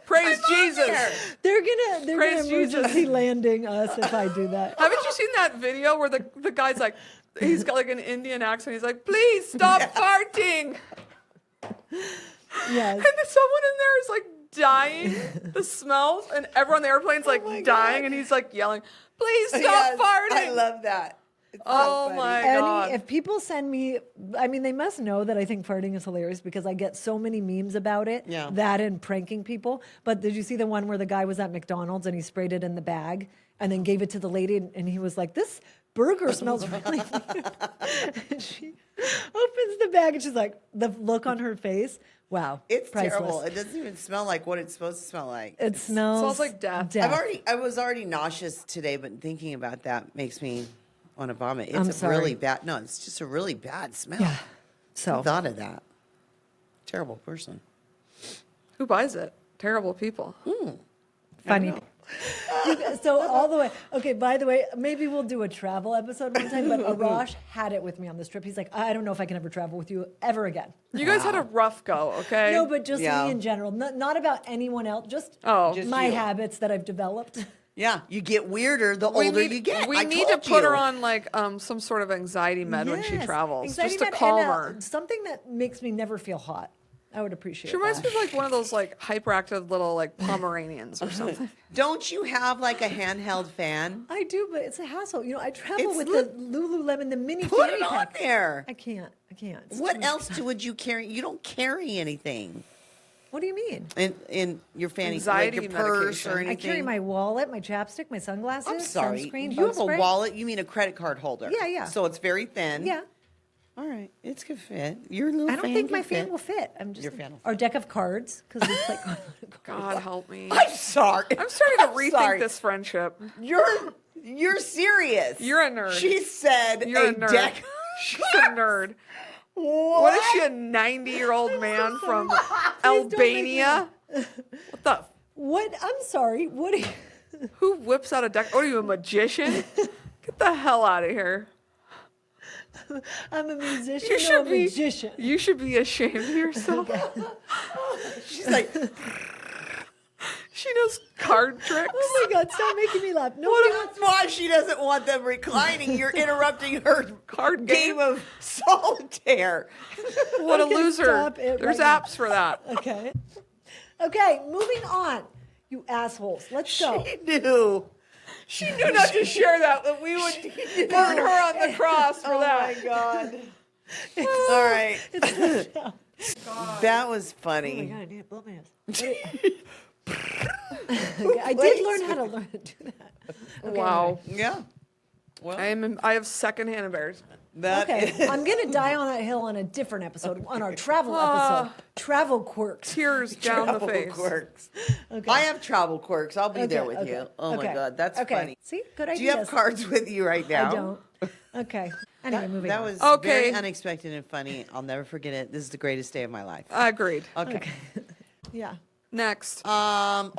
Praise Jesus. They're gonna Praise Jesus. emergency landing us if I do that. Haven't you seen that video where the guy's like, he's got like an Indian accent. He's like, please stop farting. Yes. And then someone in there is like dying, the smells, and everyone on the airplane's like my dying, God. and he's like yelling, "Please stop Yes, farting!" I love that. It's so Oh funny. my Any, God. if people send me, I mean, they must know that I think farting is hilarious because I get so many memes about it. Yeah. That and pranking people. But did you see the one where the guy was at McDonald's and he sprayed it in the bag and then gave it to the lady and he was like, "This burger smells really weird." And she opens the bag and she's like, the look on her face. Wow. It's priceless. terrible. It doesn't even smell like what it's supposed to smell like. It smells like death. I was already nauseous today, but thinking about that makes me want to vomit. It's I'm a sorry. really bad. No, it's just a really bad smell. Yeah. Who So thought of that? Terrible person. Who buys it? Terrible people. funny. So all the way. Okay, by the way, maybe we'll do a travel episode one time, but Arash had it with me on this trip. He's like, I don't know if I can ever travel with you ever again. You guys had a rough go, okay? No, but just Yeah. me in general. Not about anyone else, just Just my you. habits that I've developed. Yeah, you get weirder the we older need, you get. We I need to told put her you. on like some sort of anxiety med when she Yes. travels, Anxiety just to med calm and, her. Something that makes me never feel hot. I would appreciate She reminds that. me of like one of those like hyperactive little like Pomeranians or something. Don't you have like a handheld fan? I do, but it's a hassle. You know, I travel It's with li- the Lululemon, the mini Put fanny it on pack. there. I can't. It's What too- else would you carry? You don't carry anything What do you mean? in your fanny, Anxiety like your purse medication. or I anything. I carry my wallet, my chapstick, my sunglasses, I'm sorry. sunscreen, You bug have spray. a wallet. You mean a credit card holder? Yeah. So it's very thin. Yeah. All right, it's good fit. Your little I don't fan think can my fan fit. will fit. I'm just Your fan will or deck of cards because we play cards. God help me. I'm sorry. I'm starting to I'm rethink sorry. this friendship. You're serious. You're a nerd. She said You're a a nerd. deck. She's a nerd. What is she, a 90-year-old man from Albania? What the? What? I'm sorry. What? Are you, Who whips out a deck? Oh, are you a magician? Get the hell out of here. I'm a musician. You or should a be. magician. You should be ashamed of yourself. She's like, She knows card tricks. Oh my God! Stop making me laugh. Nobody that's why she doesn't want them reclining. You're interrupting her Card game game? of solitaire. What a Okay, loser. stop it There's right apps for that. Okay. Okay. Moving on. You assholes. Let's go. She knew. She knew not to share that we would burn her on the cross for Oh that. my God. All right. That was Oh my funny. God! I need to blow my nose. Okay, I did learn how to do that. Okay, Wow. Yeah. Well, I have secondhand embarrassment. that Okay, is- I'm gonna die on that hill on a different episode, on our travel episode, travel quirks. Tears down the travel face. quirks. Okay. I have travel quirks. I'll be there with okay, you. Oh okay. my God, that's Okay. funny. See, good Do you have ideas. cards with you right now? I don't. Okay. Anyway, moving That on. was Okay. very unexpected and funny. I'll never forget it. This is the greatest day of my life. Agreed. Okay. Yeah. Next. Um.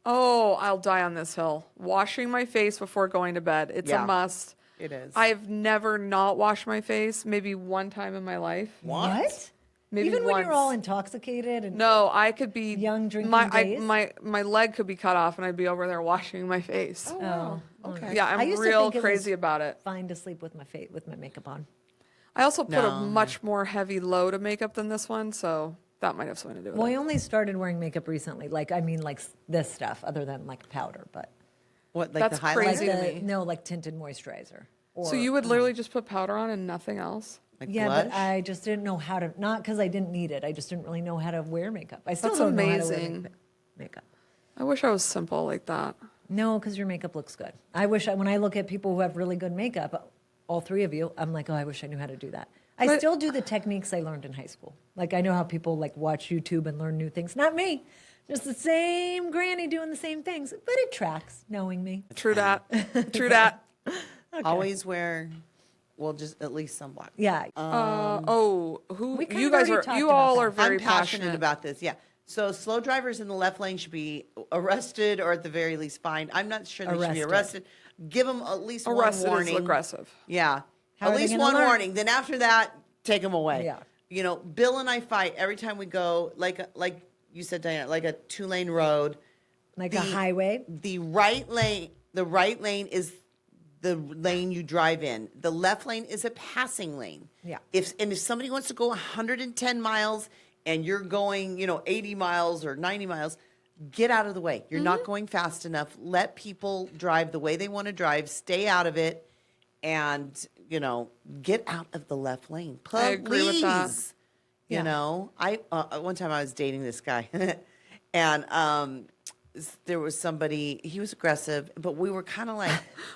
Oh, I'll die on this hill. Washing my face before going to bed. It's Yeah. a must. It is. I've never not washed my face, maybe one time in my life. What? Maybe Even when you're once. all intoxicated and No, I could be Young drinking my days? my leg could be cut off and I'd be over there washing my face. Oh, Okay. Yeah, I I'm used to real think it was crazy about it. fine to sleep with my makeup on. I also put a No. much more heavy load of makeup than this one, so that might have something to do with Well, I it. only started wearing makeup recently. Like this stuff, other than like powder, but What, like That's the highlighter? crazy. like to me. no, like tinted moisturizer. Or, So you would literally just put powder on and nothing else? Like Yeah, blush? but I just didn't know how to. Not because I didn't need it. I just didn't really know how to wear makeup. I still That's don't know how to amazing. wear makeup. I wish I was simple like that. No, because your makeup looks good. I wish when I look at people who have really good makeup, all three of you, I'm like, oh, I wish I knew how to do that. I But- still do the techniques I learned in high school. Like I know how people like watch YouTube and learn new things. Not me, just the same granny doing the same things. But it tracks, knowing me. True that. True that. Always wear, well, just at least sunblock. Yeah. Who We kind you of guys already are? talked You about all that. are very I'm passionate about this. Yeah. So slow drivers in the left lane should be arrested or at the very least fined. I'm not sure they should be Arrested. arrested. Give them at least Arrested one warning. is aggressive. Yeah. How at are they least gonna one learn? warning. Then after that, take them away. Yeah. You know, Bill and I fight every time we go, like you said, Diana, like a 2-lane road. Like a highway. The right lane is the lane you drive in. The left lane is a passing lane. Yeah. If somebody wants to go 110 miles and you're going, 80 miles or 90 miles, get out of the way. You're not going fast enough. Let people drive the way they want to drive. Stay out of it, and get out of the left lane. Please. I agree with that. I one time I was dating this guy, and there was somebody. He was aggressive, but we were kind of like,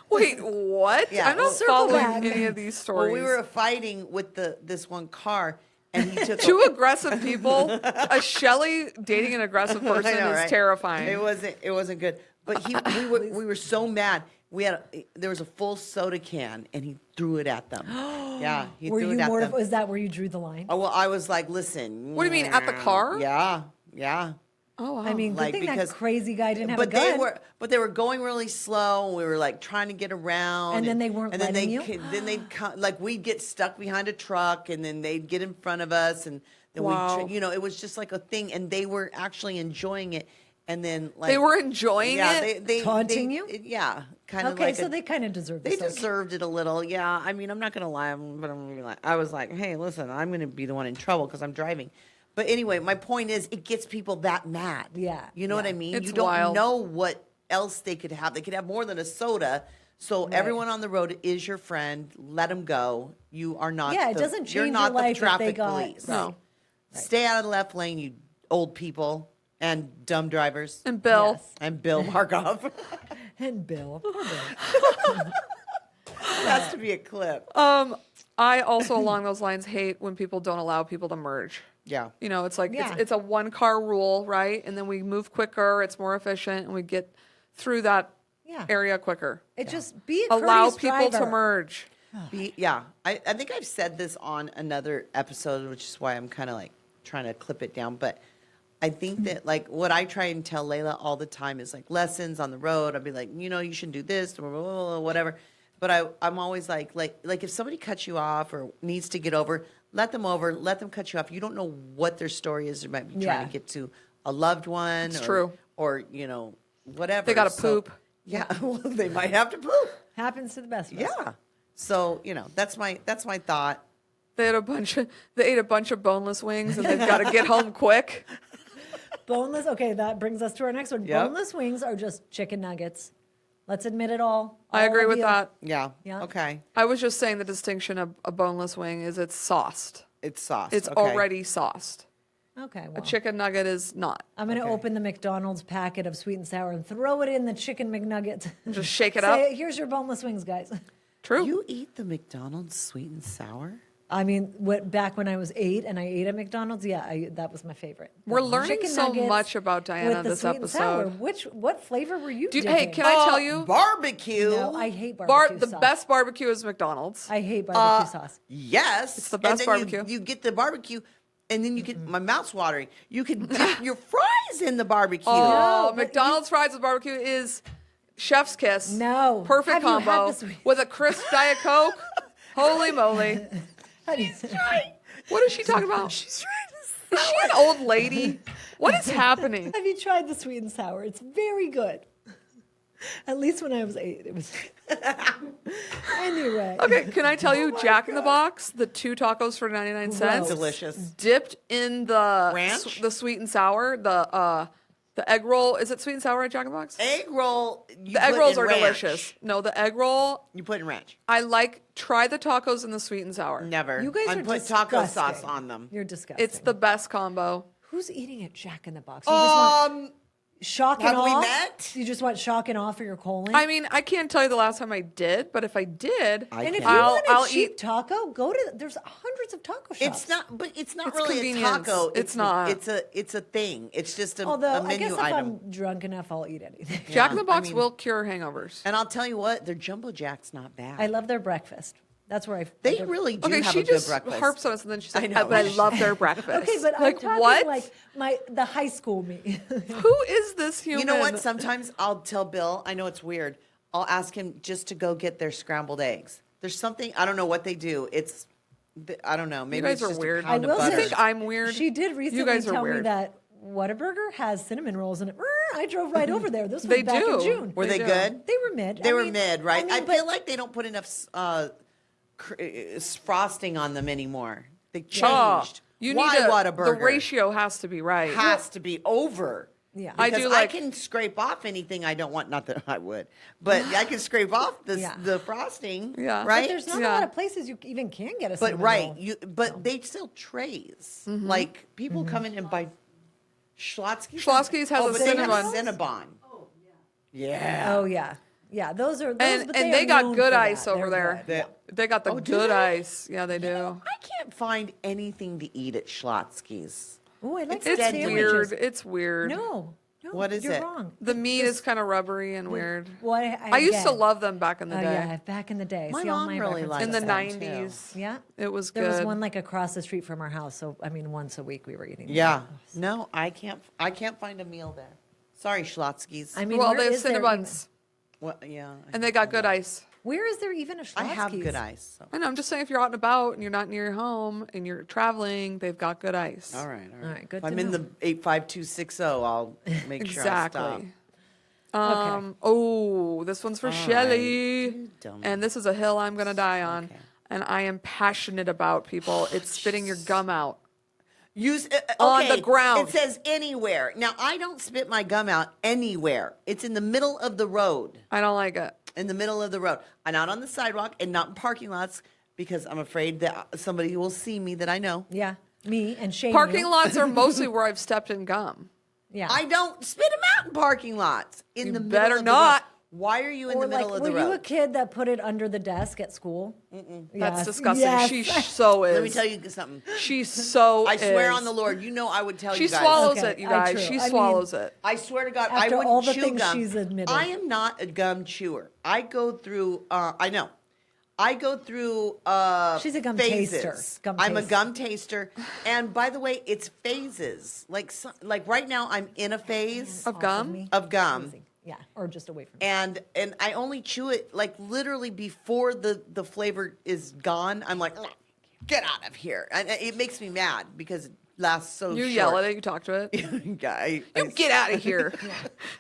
Wait, what? Yeah, I'm not circle following back. any of these stories. well, we were fighting with this one car, and he took Two aggressive people. A Shelley dating an aggressive person I know, is right? terrifying. It wasn't good. But we were so mad. There was a full soda can, and he threw it at them. Yeah, he Were threw you it at more? them. Is that where you drew the line? Oh, well, I was like, listen. What do you mean, at the car? Yeah. Oh, wow. I mean, good Like, thing because- that crazy guy didn't have a But gun. they were going really slow. And we were like trying to get around, And then they weren't And then letting you? Then they'd like we'd get stuck behind a truck, and then they'd get in front of us, and then Wow. it was just like a thing, and they were actually enjoying it. And then like They were enjoying it? they Taunting you? Yeah, kind of Okay, like so they kind of deserve they this. deserved it a little. Yeah, I mean, I'm not gonna lie, but I'm gonna be like, I was like, hey, listen, I'm gonna be the one in trouble because I'm driving. But anyway, my point is, it gets people that mad. Yeah, You know what yeah. I mean? It's You don't wild. know what else they could have. They could have more than a soda. So everyone on the road is your friend. Let them go. You are not. Yeah, it doesn't you're change not your life the if traffic they got- police. No. Stay out of the left lane, you old people and dumb drivers. And Bill. Yes. And Bill Markov. And Bill. Poor Bill. Has to be a clip. I also, along those lines, hate when people don't allow people to merge. Yeah. It's like Yeah. it's a one car rule, right? And then we move quicker, it's more efficient, and we get through that Yeah. area quicker. It just be a Allow courteous people to driver. merge. I think I've said this on another episode, which is why I'm kind of like trying to clip it down. But I think that like what I try and tell Layla all the time is like lessons on the road. I'll be like, you shouldn't do this or whatever. But I'm always like if somebody cuts you off or needs to get over, let them cut you off. You don't know what their story is. They might be trying Yeah. to get to a loved one. It's or, true. Or, whatever. They gotta So- poop. Yeah, well, they might have to poop. Happens to the best of us. Yeah. So, that's my thought. They ate a bunch of boneless wings, and they've got to get home quick. Boneless. Okay, that brings us to our next one. Yep. Boneless wings are just chicken nuggets. Let's admit it all. I agree of with you. that. Yeah. Yeah. Okay. I was just saying the distinction of a boneless wing is it's sauced. It's sauce. It's Okay. already sauced. Okay, A well, chicken nugget is not. I'm going to Okay. open the McDonald's packet of sweet and sour and throw it in the chicken McNugget. Just shake it Say, up. here's your boneless wings, guys. True. You eat the McDonald's sweet and sour? I mean, back when I was 8 and I ate at McDonald's, that was my favorite. We're The learning chicken so nuggets much about Diana with the this sweet and sour. episode. What flavor were you Hey, dipping? can I tell you? Barbecue. No, I hate barbecue The sauce. best barbecue is McDonald's. I hate barbecue sauce. Yes. It's the best and then barbecue. You get the barbecue, and then you get my mouth's watering. You can dip your fries in the barbecue. Oh, No, but McDonald's fries with barbecue is chef's kiss. No. Perfect Have you had combo the sweet- with a crisp Diet Coke. Holy moly. How do you- What is she talking about? She's trying to Is she an old lady? What is happening? Have you tried the sweet and sour? It's very good. At least when I was 8, it was. Anyway. Okay, can I tell you, Jack in the Box, the 2 tacos for 99 cents, delicious. dipped in the Ranch? the sweet and sour, the egg roll. Is it sweet and sour at Jack in the Box? Egg roll. You The egg put rolls in are ranch. delicious. No, the egg roll. You put in ranch. Try the tacos in the sweet and sour. Never. You guys and are put taco disgusting. sauce on them. You're disgusting. It's the best combo. Who's eating at Jack in the Box? You just want shock and have awe? we met? You just want shock and awe for your colon? I mean, I can't tell you the last time I did, but if I did, I and if can. you I'll- want a I'll cheap eat- taco, go to. There's hundreds of taco shops. It's not, but it's not It's really a convenience. taco. It's not. It's a thing. It's just a Although I menu guess if item. I'm drunk enough, I'll eat anything. Jack in the I Box mean- will cure hangovers. And I'll tell you what, their jumbo jack's not bad. I love their breakfast. That's where I. They their- really do Okay, have she a good just breakfast. harps on us, and then she's like, I know. "But I love their breakfast." Okay, but like I'm talking what? like the high school me. Who is this human? You know what? Sometimes I'll tell Bill, I know it's weird, I'll ask him just to go get their scrambled eggs. There's something, I don't know what they do. I don't know. Maybe guys it's are just weird. a pound I will of say- butter. You think I'm weird? She did recently You guys are tell me weird. that Whataburger has cinnamon rolls in it. I drove right over there. This was They back in do. June. Were They they do. good? They were mid. They I were mean- mid, right? I, but- feel like they don't put enough frosting on them anymore. They Oh, changed. You Why need the Whataburger? ratio has to be right. Has to be over. Yeah. I Because do like- I can scrape off anything I don't want. Not that I would, but I can scrape off the frosting. Yeah. Right. But there's not a Yeah. lot of places you even can get a But cinnamon right, roll. but they sell trays. Like people come in and buy Schlotzsky's. Schlotzsky's has a but they have Cinnabon. Cinnabon. Yeah. Oh yeah, yeah. Those are those, And but they are got known good for ice that. over They're there. good. They got the do good they? ice. Yeah, they do. I can't find anything to eat at Schlotzsky's. Oh, I like It's the It's dead sandwiches. weird. It's weird. No, What is you're it? wrong. The meat is kind of rubbery and weird. Well, I used to again, love them back in the Oh day. yeah, back in the day. My See, all mom my really references. In the likes them, too. 90s. Yeah, It was there was good. one like across the street from our house. So I mean, once a week we were eating. Yeah. them. No, I can't find a meal there. Sorry, Schlotzsky's. I mean, Well, where they have is there Cinnabons. Well, yeah. And they got good ice. even- Where is there even a Schlotzsky's? I have good ice. So. I know. I'm just saying, if you're out and about and you're not near your home and you're traveling, they've got good ice. All right. All right, good If I'm to in know. the 85260, I'll make sure I stop. Exactly. Oh, this one's for Shelly. You dumb- And this is a hill I'm going to die on. Okay. And I am passionate about, people. It's spitting your gum out. Use On okay, the ground. It says anywhere. Now I don't spit my gum out anywhere. It's in the middle of the road. I don't like it. In the middle of the road. I'm not on the sidewalk and not in parking lots because I'm afraid that somebody will see me that I know. Yeah, me and Shane. Parking lots are mostly where I've stepped in gum. Yeah, I don't spit them out in parking lots. In You the middle better of the not. road. Why are you in Or the middle like, of the were you a road? kid that put it under the desk at school? That's Yes. disgusting. Yes. She so is. Let me tell you something. She so I swear is. on the Lord, you know I would tell She you guys. swallows Okay, it, you I guys. true. She I mean, swallows it. I swear to God, I After wouldn't all the chew things gum. she's admitted. I am not a gum chewer. I go through. I know. I go through. She's a gum phases. taster. Gum I'm a taster. gum taster, and by the way, it's phases. Like right now, I'm in a phase Of Off gum? me. of gum. Amazing. Yeah, or just away from me. and I only chew it like literally before the flavor is gone. I'm like, get out of here, and it makes me mad because it lasts so. You short. yell at it, you talk to it. I Get out of here.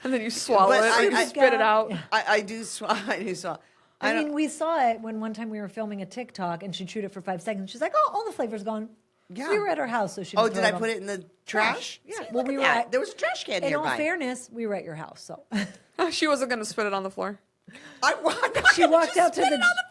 And then you swallow But it, or I- you spit it out. I do swallow. I do swallow. I don't- mean, we saw it when one time we were filming a TikTok and she chewed it for 5 seconds. She's like, "Oh, all the flavor's gone." Yeah. We were at her house, so she. Oh, didn't did throw I on put it in the trash? Yeah. See, Well, look we at were that. at- There was a trash can In nearby. all fairness, we were at your house, so She wasn't going to spit it on the floor. I'm not she gonna walked just out to spit the it on the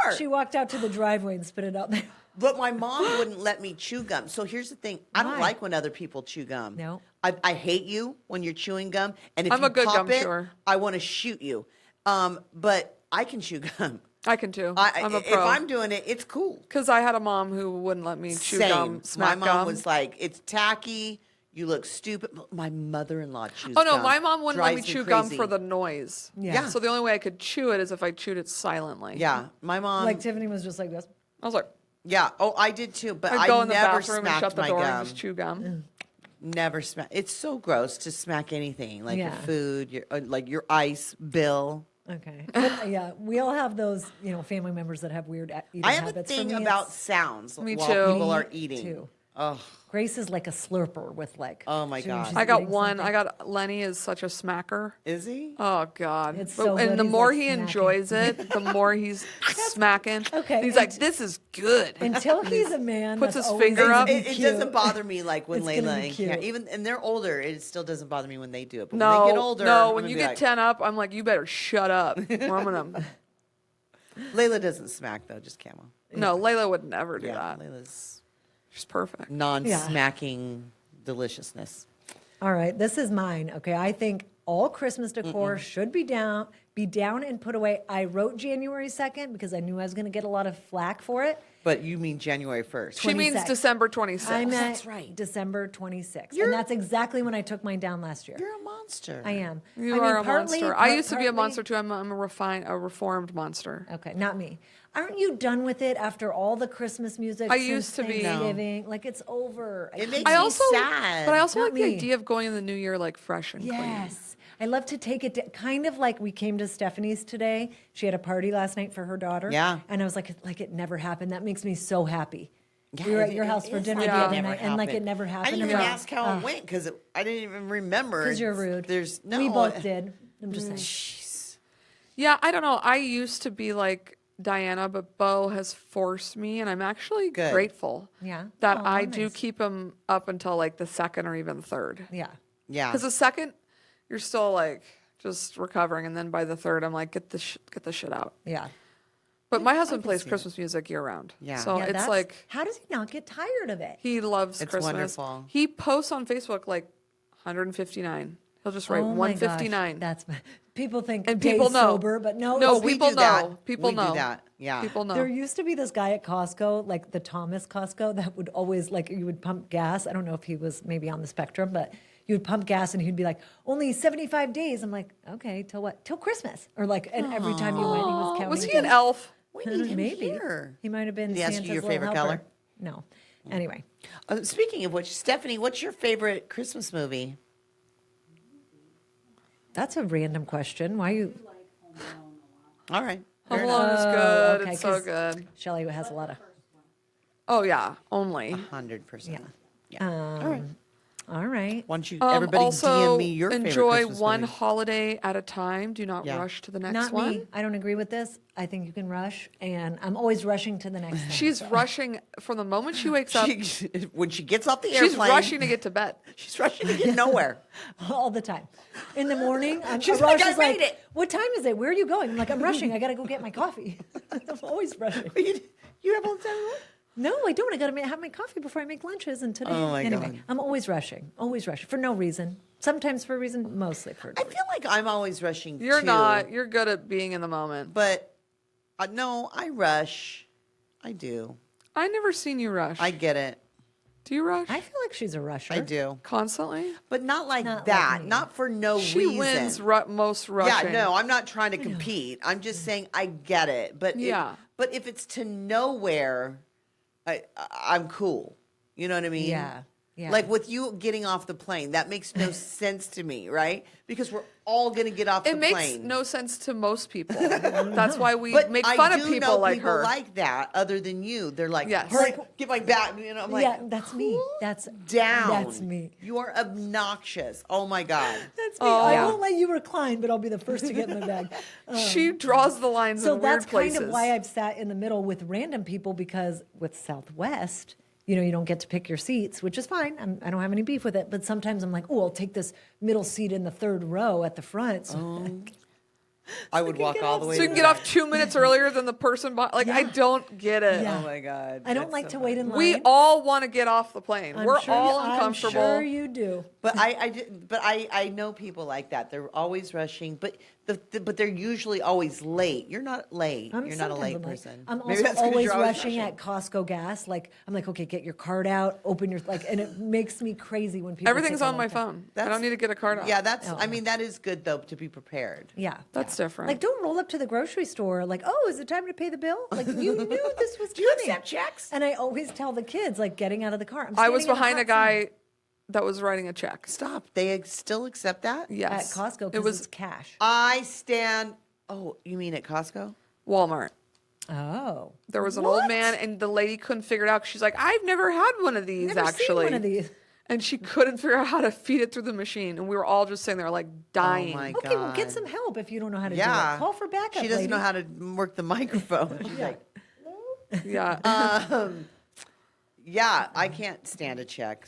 floor. She walked out to the driveway and spit it out there. But my mom wouldn't let me chew gum. So here's the thing: I don't Why? like when other people chew gum. No. I hate you when you're chewing gum. And if I'm you a good pop gum it, chewer. I want to shoot you. But I can chew gum. I can too. I'm a If pro. I'm doing it, it's cool. Because I had a mom who wouldn't let me chew Same. gum, My smack mom gum. was like, "It's tacky. You look stupid." But my mother-in-law chews. Oh no, gum. my mom wouldn't let me Drives chew gum crazy. for the noise. Yeah. So the only way I could chew it is if I chewed it silently. Yeah, my mom. Like Tiffany was just like this. I was like, Yeah. Oh, I did too. But I'd I go in the never bathroom and smacked shut the my door gum. and just chew gum. Never smack. It's so gross to smack anything like your Yeah. food, your like your ice bill. Okay. But, yeah, we all have those, family members that have weird eating I have a habits. For thing me, about it's- sounds Me while too. people are Me eating. too. Oh, Grace is like a slurper with like. Oh, my when God. she's I got eating one. something. I got Lenny is such a smacker. is he? Oh God! It's so and good. the He's, more like, he smacking. enjoys it, the more he's smacking. Okay, He's like, and- "This is good." Until he's a man, Puts that's his always finger gonna up. be It cute. doesn't bother me like when It's gonna Layla be and Cam, cute. even and they're older. It still doesn't bother me when they do it. But No, when they get older, no. I'm When gonna you be get like, 10 up, I'm like, you better shut up. Or I'm gonna. Layla doesn't smack though, just Camo. No, Layla would never do Yeah, that. Layla's She's perfect. non-smacking deliciousness. All right, this is mine. Okay, I think all Christmas decor should be down and put away. I wrote January 2nd because I knew I was going to get a lot of flack for it. But you mean January 1st? She means 26th. December 26th. I meant That's right. December 26th, and that's exactly when I took mine down last year. You're a monster. I am. You I mean, are a partly- monster. I used to be a partly- monster too. I'm a reformed monster. Okay, not me. Aren't you done with it after all the Christmas music? I since used to be. Thanksgiving? Like it's over. It makes I me also, sad. but I also Not like me. the idea of going in the new year like fresh and clean. Yes. I love to take it kind of like we came to Stephanie's today. She had a party last night for her daughter. Yeah. And I was like it never happened. That makes me so happy. Yeah, we were at it- your it house for is dinner like the it other never night, and like it happened. never happened. I didn't even I'm like, ask how it went because I didn't even remember. Because you're rude. There's no. We both did. I'm just saying. Jeez. Yeah, I don't know. I used to be like Diana, but Bo has forced me, and I'm actually Good. grateful Yeah. that Aw, I do nice. keep him up until like the second or even third. Yeah. Yeah. Because the second, you're still like just recovering, and then by the third, I'm like, get the shit out. Yeah. But my husband plays Christmas music year round. Yeah. So Yeah, it's that's- like how does he not get tired of it? he loves It's Christmas. wonderful. He posts on Facebook like 159. He'll just write Oh my gosh, 159. That's people think And day people know. sober, but no. No, it's- we people do that. know. People We know. do that. Yeah. People know. There used to be this guy at Costco, like the Thomas Costco, that would always like you would pump gas. I don't know if he was maybe on the spectrum, but you would pump gas and he'd be like, only 75 days. I'm like, okay, till what? Till Christmas. Or like, and every time you went, he was counting. Was he an days. elf? We need him Maybe. here. He might have been Did he ask you Santa's your little favorite helper. color? No. Anyway, Speaking of which, Stephanie, what's your favorite Christmas movie? that's a random question. Why you? All right. Home Fair Alone enough. is good. okay, It's so 'cause good. Shelley has a lot of. Oh yeah, only. 100%. Yeah. All right. All right. Why don't you everybody also, DM me your favorite enjoy Christmas one movie? holiday at a time. Do not Yeah. rush to the next Not one. me. I don't agree with this. I think you can rush, and I'm always rushing to the next thing. She's rushing from the moment she wakes up. When she gets off the airplane, She's rushing to get to bed. She's rushing to get nowhere. all the time. In the morning, She's Raj like, "I is made it." What time is it? Where are you going? I'm like, I'm rushing. I got to go get my coffee. I'm always rushing. You have all the time. No, I don't. I got to have my coffee before I make lunches. And today, Oh, my anyway, God. I'm always rushing for no reason. Sometimes for a reason, mostly for no I feel like I'm always rushing. You're too, not. You're good at being in the moment. But no, I rush. I do. I never seen you rush. I get it. Do you rush? I feel like she's a rusher. I do. Constantly. But not like Not like that. me. Not for no She reason. wins most rushing. Yeah, no, I'm not trying to compete. I'm just saying I get it. But Yeah. but if it's to nowhere, I'm cool. You know what I mean? Yeah, yeah. Like with you getting off the plane, that makes no sense to me, right? Because we're all going to get off It the makes plane. no sense to most people. That's why we But make I fun do of people know like people her. like that other than you. They're like, Yes. hurry, get my bag. You know, I'm like, yeah, that's me. cool That's down. That's me. You are obnoxious. Oh my God. That's me. Oh, I yeah. won't let you recline, but I'll be the first to get in my bag. She draws the lines So in that's weird places. kind of why I've sat in the middle with random people, because with Southwest, you don't get to pick your seats, which is fine. I don't have any beef with it. But sometimes I'm like, oh, I'll take this middle seat in the third row at the front. So I would walk all the way. So you to can get the off 2 minutes earlier than the person behind. Like, I Yeah. don't get it. Yeah. Oh my God. I don't That's like so to funny. wait in line. We all want to get off the plane. We're all uncomfortable. I'm sure you do. But I know people like that. They're always rushing, but but they're usually always late. You're not late. You're not a Sometimes late I'm late. person. I'm Maybe also that's 'cause always you're rushing at Costco gas. Like I'm like, okay, get your card out, open your and it makes me crazy when people. Everything's take a on long my time. phone. I don't need to get a card out. Yeah, that's. Oh. I mean, that is good though to be prepared. Yeah, That's yeah. different. Like, don't roll up to the grocery store like, oh, is it time to pay the bill? Like, you knew this was Do you coming. accept checks? And I always tell the kids, like, getting out of the car. I was standing in the behind a hot guy that was writing a check. Stop. They still accept that? sun Yes. at Costco It because was it's cash. I stand. Oh, you mean at Costco? Walmart. Oh, There was an old man, and the lady couldn't figure it out. She's like, I've never had one of these, never actually. seen one of these. And she couldn't figure out how to feed it through the machine. And we were all just sitting there, like, dying. my Okay, well, get God. some help if you don't know how to Yeah. do it. Call for backup. She doesn't lady. know how to work the microphone. She's like, Yeah. yeah, I can't stand a check.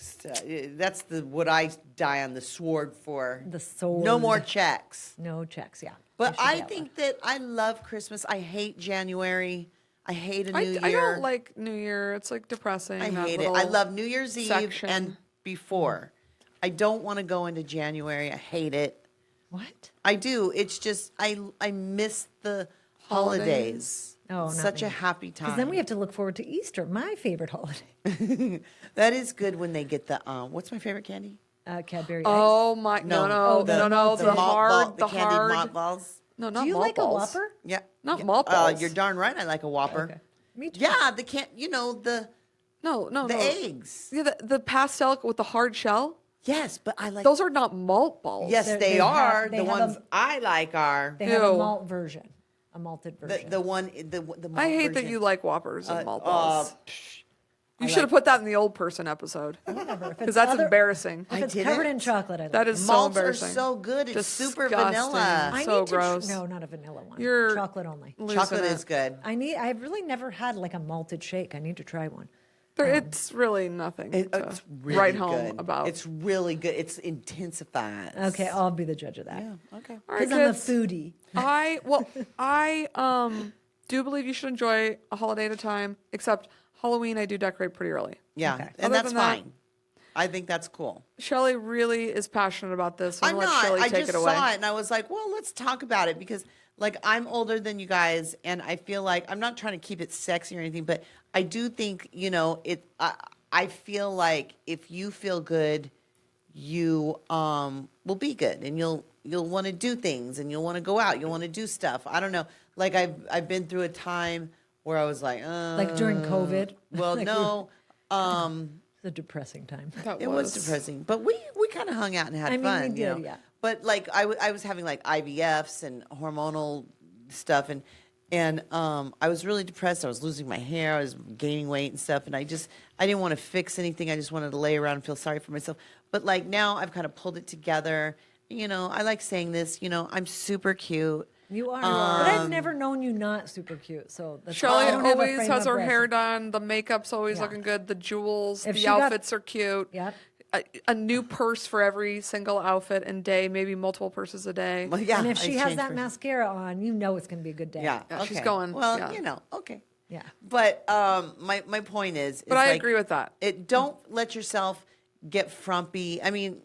That's what I die on the sword for. The sword. No more checks. No checks. Yeah. But They should I get think that I love Christmas. I hate January. I hate a New Year. I don't like New Year. It's like depressing. I that hate it. I little love New Year's Eve section. and before. I don't want to go into January. I hate it. one. What? I do. It's just I miss the holidays. Oh, not such me. a happy time. Because then we have to look forward to Easter, my favorite holiday. That is good when they get the what's my favorite candy? Cadbury eggs. Oh my! No, no, the- no, no. The, the hard, the the candied hard. malt balls. No, not Do you malt like balls. a Whopper? Yeah, Not yeah. malt balls. You're darn right. I like a Whopper. Okay. Me too. Yeah, the can't. the No, no, the no. eggs. Yeah, the pastel with the hard shell. Yes, but I like Those are not malt balls. Yes, They they have- are. they The have ones a- I like are They have a Ew. malt version, a malted version. the one the malt I hate that version. you like Whoppers and malt balls. You should have put that in the old person episode. Whatever. Because that's embarrassing. If it's didn't. covered in chocolate, I like That it. is so Malts are embarrassing. so good. It's super Disgusting. vanilla. I so need to gross. no, not a vanilla one. You're chocolate only. losing Chocolate it. is good. I've really never had like a malted shake. I need to try one. It's really nothing to It's really write home good. about. It's really good. It's intensifies. Okay, I'll be the judge of that. Yeah. Okay. All right, Because I'm a kids. foodie. I do believe you should enjoy a holiday at a time, except Halloween I do decorate pretty early. Yeah, Okay. and Other that's than that- fine. I think that's cool. Shelley really is passionate about this. So I'm let not. Shelley I take just it away. saw it and I was like, well, let's talk about it because, like, I'm older than you guys, and I feel like I'm not trying to keep it sexy or anything, but I do think I feel like if you feel good, you will be good, and you'll want to do things, and you'll want to go out, you'll want to do stuff. I don't know. Like I've been through a time where I was like, Like during COVID. well, Like no. It's a depressing time. That It was depressing, but we kind of hung out and had I mean, fun. we you did, know? yeah. But like I was having like IVFs and hormonal stuff, and I was really depressed. I was losing my hair. I was gaining weight and stuff, and I didn't want to fix anything. I just wanted to lay around and feel sorry for myself. But like now, I've kind of pulled it together. You know, I like saying this. You know, I'm super cute. You are. But I've never known you not super cute. So that's Shelley I don't have a always frame has of her hair reference. done. The makeup's always Yeah. looking good. The jewels, If the she got- outfits are cute. Yep. A new purse for every single outfit and day, maybe multiple purses a day. Well, yeah, And if I she has changed that for- mascara on, you know it's going to be a good day. yeah, Yeah, she's okay. going, Well, yeah. you know, okay. Yeah. But my point is But I like, agree with that. Don't let yourself get frumpy. I mean,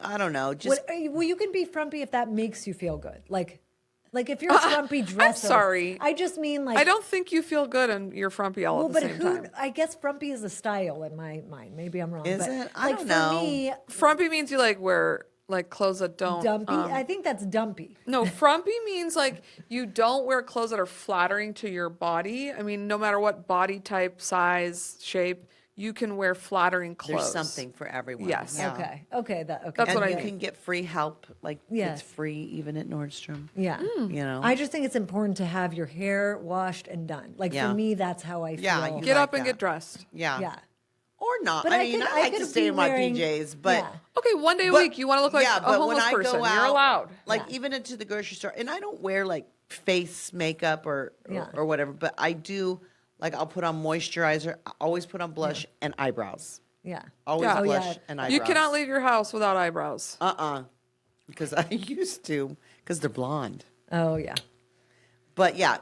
I don't know. Just Well, you can be frumpy if that makes you feel good. Like if you're a frumpy dresser. sorry. I just mean like. I don't think you feel good and you're frumpy all Well, at the but same who? time. I guess frumpy is a style in my mind. Maybe I'm wrong. Is but it? I like don't for know. me, Frumpy means you like wear like clothes that don't. dumpy. I think that's dumpy. No, frumpy means like you don't wear clothes that are flattering to your body. I mean, no matter what body type, size, shape, you can wear flattering clothes. there's something for everyone. Yes. Yeah. Okay. Okay. Okay. That's And what I you mean. can get free help. Like Yes. it's free even at Nordstrom. Yeah. You know. I just think it's important to have your hair washed and done. Like Yeah. for me, that's how I feel. Yeah, you Get like up and that. get dressed. yeah. Yeah. Or not. But I I mean, could- I I like to could stay be in my wearing- PJs, but yeah. Okay, one day a but- week you want to look like yeah, a but homeless when I person. go out, You're allowed. Like Yeah. even into the grocery store, and I don't wear like face makeup or Yeah. or whatever, but I do. Like I'll put on moisturizer. I always put on blush and eyebrows. Yeah. Always Yeah. Oh, blush yeah. and eyebrows. You cannot leave your house without eyebrows. Because I used to because they're blonde. Oh yeah. But yeah,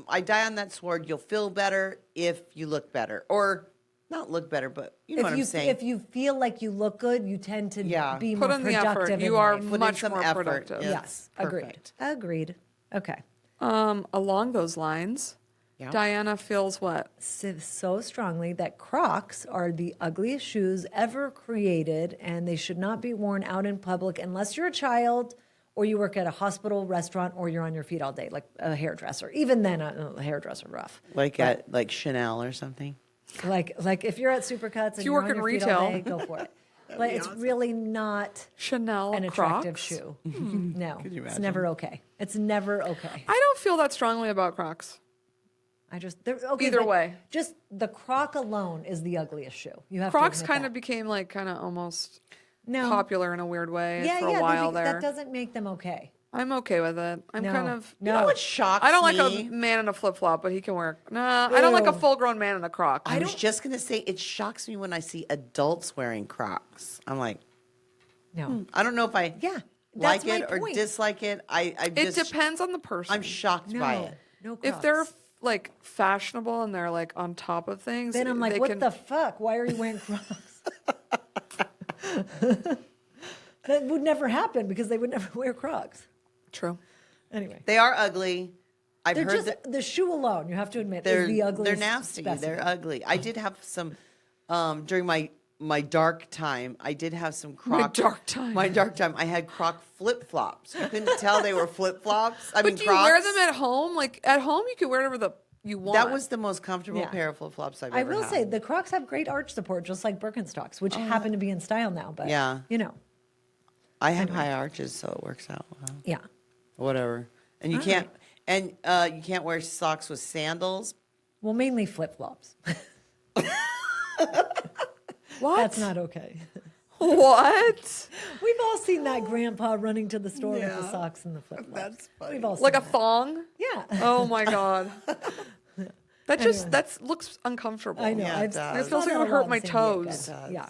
I die on that sword. You'll feel better if you look better, or not look better, but you know what I'm saying. If you feel like you look good, you tend to Yeah. be Put more in the effort. productive. You in are life. Put in much some more effort. productive. Yeah. Yes. Perfect. Agreed. Okay. Along those lines, Yeah. Diana feels what? So strongly that Crocs are the ugliest shoes ever created, and they should not be worn out in public unless you're a child or you work at a hospital, restaurant, or you're on your feet all day, like a hairdresser. Even then, a hairdresser rough. Like at like Chanel or something. Like if you're at Supercuts and you you're work on in your feet all retail. day, go for it. But it's really not Chanel an attractive Crocs? shoe. No, you it's imagine? never okay. It's never okay. I don't feel that strongly about Crocs. Okay. Either but way. just the Croc alone is the ugliest shoe. You have Crocs to admit kind that. of became like kind of almost No. popular in a weird way Yeah, for a yeah. while there. That doesn't make them okay. I'm okay with it. I'm No. kind of. No. You know what shocks I don't like me? a man in a flip flop, but he can wear. Nah, I don't like a Ew. full grown man in a Croc. I was just gonna say it shocks me when I see adults wearing Crocs. I'm like, No. I don't know if I Yeah, like that's my it or point. dislike it. I It just depends on the person. I'm shocked by No. it. No. If they're Crocs. like fashionable and they're like on top of things, Then I'm like, they what can, the fuck? Why are you wearing Crocs? That would never happen because they would never wear Crocs. True. Anyway, They are ugly. I've they're heard just that the shoe alone. You have to admit they're is the ugliest. they're nasty. specimen. They're ugly. I did have some during my dark time. I did have some Croc. dark time. My dark time. I had Croc flip flops. You couldn't tell they were flip flops. I But mean, do you wear Crocs. them at home? Like at home, you can wear whatever you want. That was the most comfortable Yeah. pair of flip flops I've I ever will had. say the Crocs have great arch support, just like Birkenstocks, which happen to be in style now. But Yeah. you know, I have high arches, so it works out well. yeah. Whatever. And you All can't you can't wear socks with sandals. Well, mainly flip flops. What? That's not okay. What? We've all seen that grandpa running to the store with the socks and the flip flops. That's funny. We've all seen Like a that. thong? Yeah. Oh my God. That looks uncomfortable. I know. Yeah, it does. It feels like it would hurt my toes. Yeah.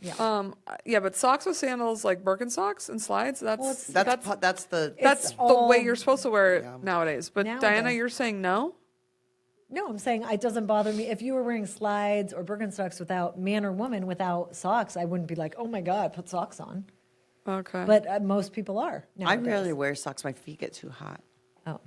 Yeah, but socks with sandals, like Birkenstocks and slides, that's That's the It's the all- way you're supposed to wear it nowadays. But Nowadays. Diana, you're saying no? No, I'm saying it doesn't bother me. If you were wearing slides or Birkenstocks without man or woman without socks, I wouldn't be like, oh my God, put socks on. Okay. But most people are. I Nowadays. rarely wear socks. My feet get too hot. Oh.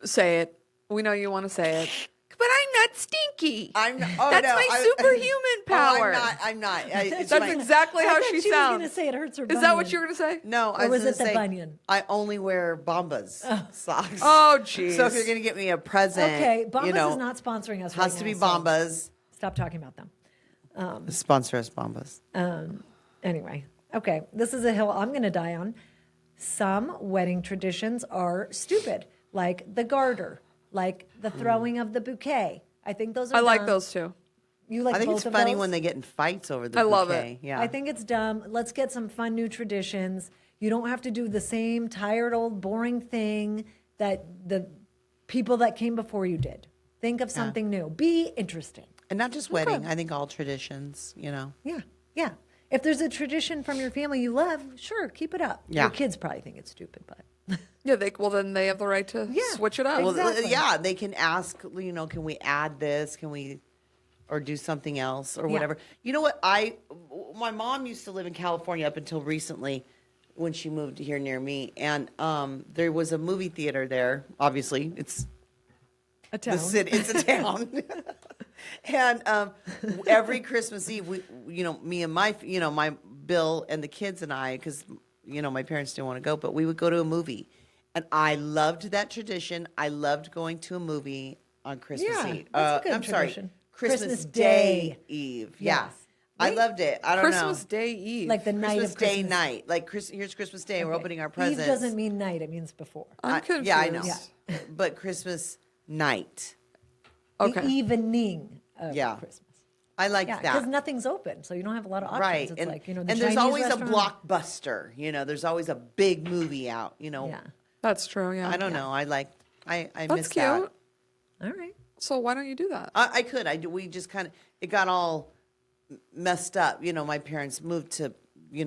Say it. We know you want to say it. But I'm not stinky. I'm. That's my superhuman power. I'm not. It's That's my- exactly I how thought she was going sounds. to say it hurts her Is bunion. that what you were going to say? No, I Or was gonna it the say, bunion? I only wear Bombas socks. Oh, jeez. So if you're gonna get me a present, Okay, Bombas you know, is not sponsoring us has right to now, be so Bombas. Stop talking about them. Sponsor us, Bombas. Anyway, okay, this is a hill I'm going to die on. Some wedding traditions are stupid, like the garter, like the throwing of the bouquet. I think those are I like dumb. those too. You like I think both it's of funny those? when they get in fights over the I love bouquet. it. Yeah, I think it's dumb. Let's get some fun new traditions. You don't have to do the same tired old boring thing that the people that came before you did. Think of something new. Be interesting. and not just wedding. I think all traditions. You know, Yeah, yeah. If there's a tradition from your family you love, sure, keep it up. Yeah. Your kids probably think it's stupid, but Yeah, then they have the right to Yeah, switch it up. well, Exactly. yeah, they can ask. You know, can we add this? Can we, or do something else or whatever? You know what? My mom used to live in California up until recently, when she moved here near me, and there was a movie theater there. Obviously, it's a town. the city. It's a town. And every Christmas Eve, me and my Bill and the kids and I, because my parents didn't want to go, but we would go to a movie, and I loved that tradition. I loved going to a movie on Christmas Yeah, Eve. that's a good I'm tradition. sorry, Christmas Christmas Day Day. Eve. Yeah, Yes. I Wait. loved it. I don't Christmas know. Day Eve. Like the night Christmas of Day Christmas. night, like here's Christmas Day. We're Okay. opening our presents. Eve doesn't mean night; it means before. I'm confused. Yeah, I know. Yeah. But Christmas night. Okay. The evening of Yeah. Christmas. I like Yeah, that. because nothing's open, so you don't have a lot of options. Right. It's And, like, the and there's Chinese always restaurant. a blockbuster. There's always a big movie out. Yeah. That's true. Yeah. I don't know. I That's miss cute. that. All right. So why don't you do that? I could. We just kind of, it got all messed up. My parents moved to,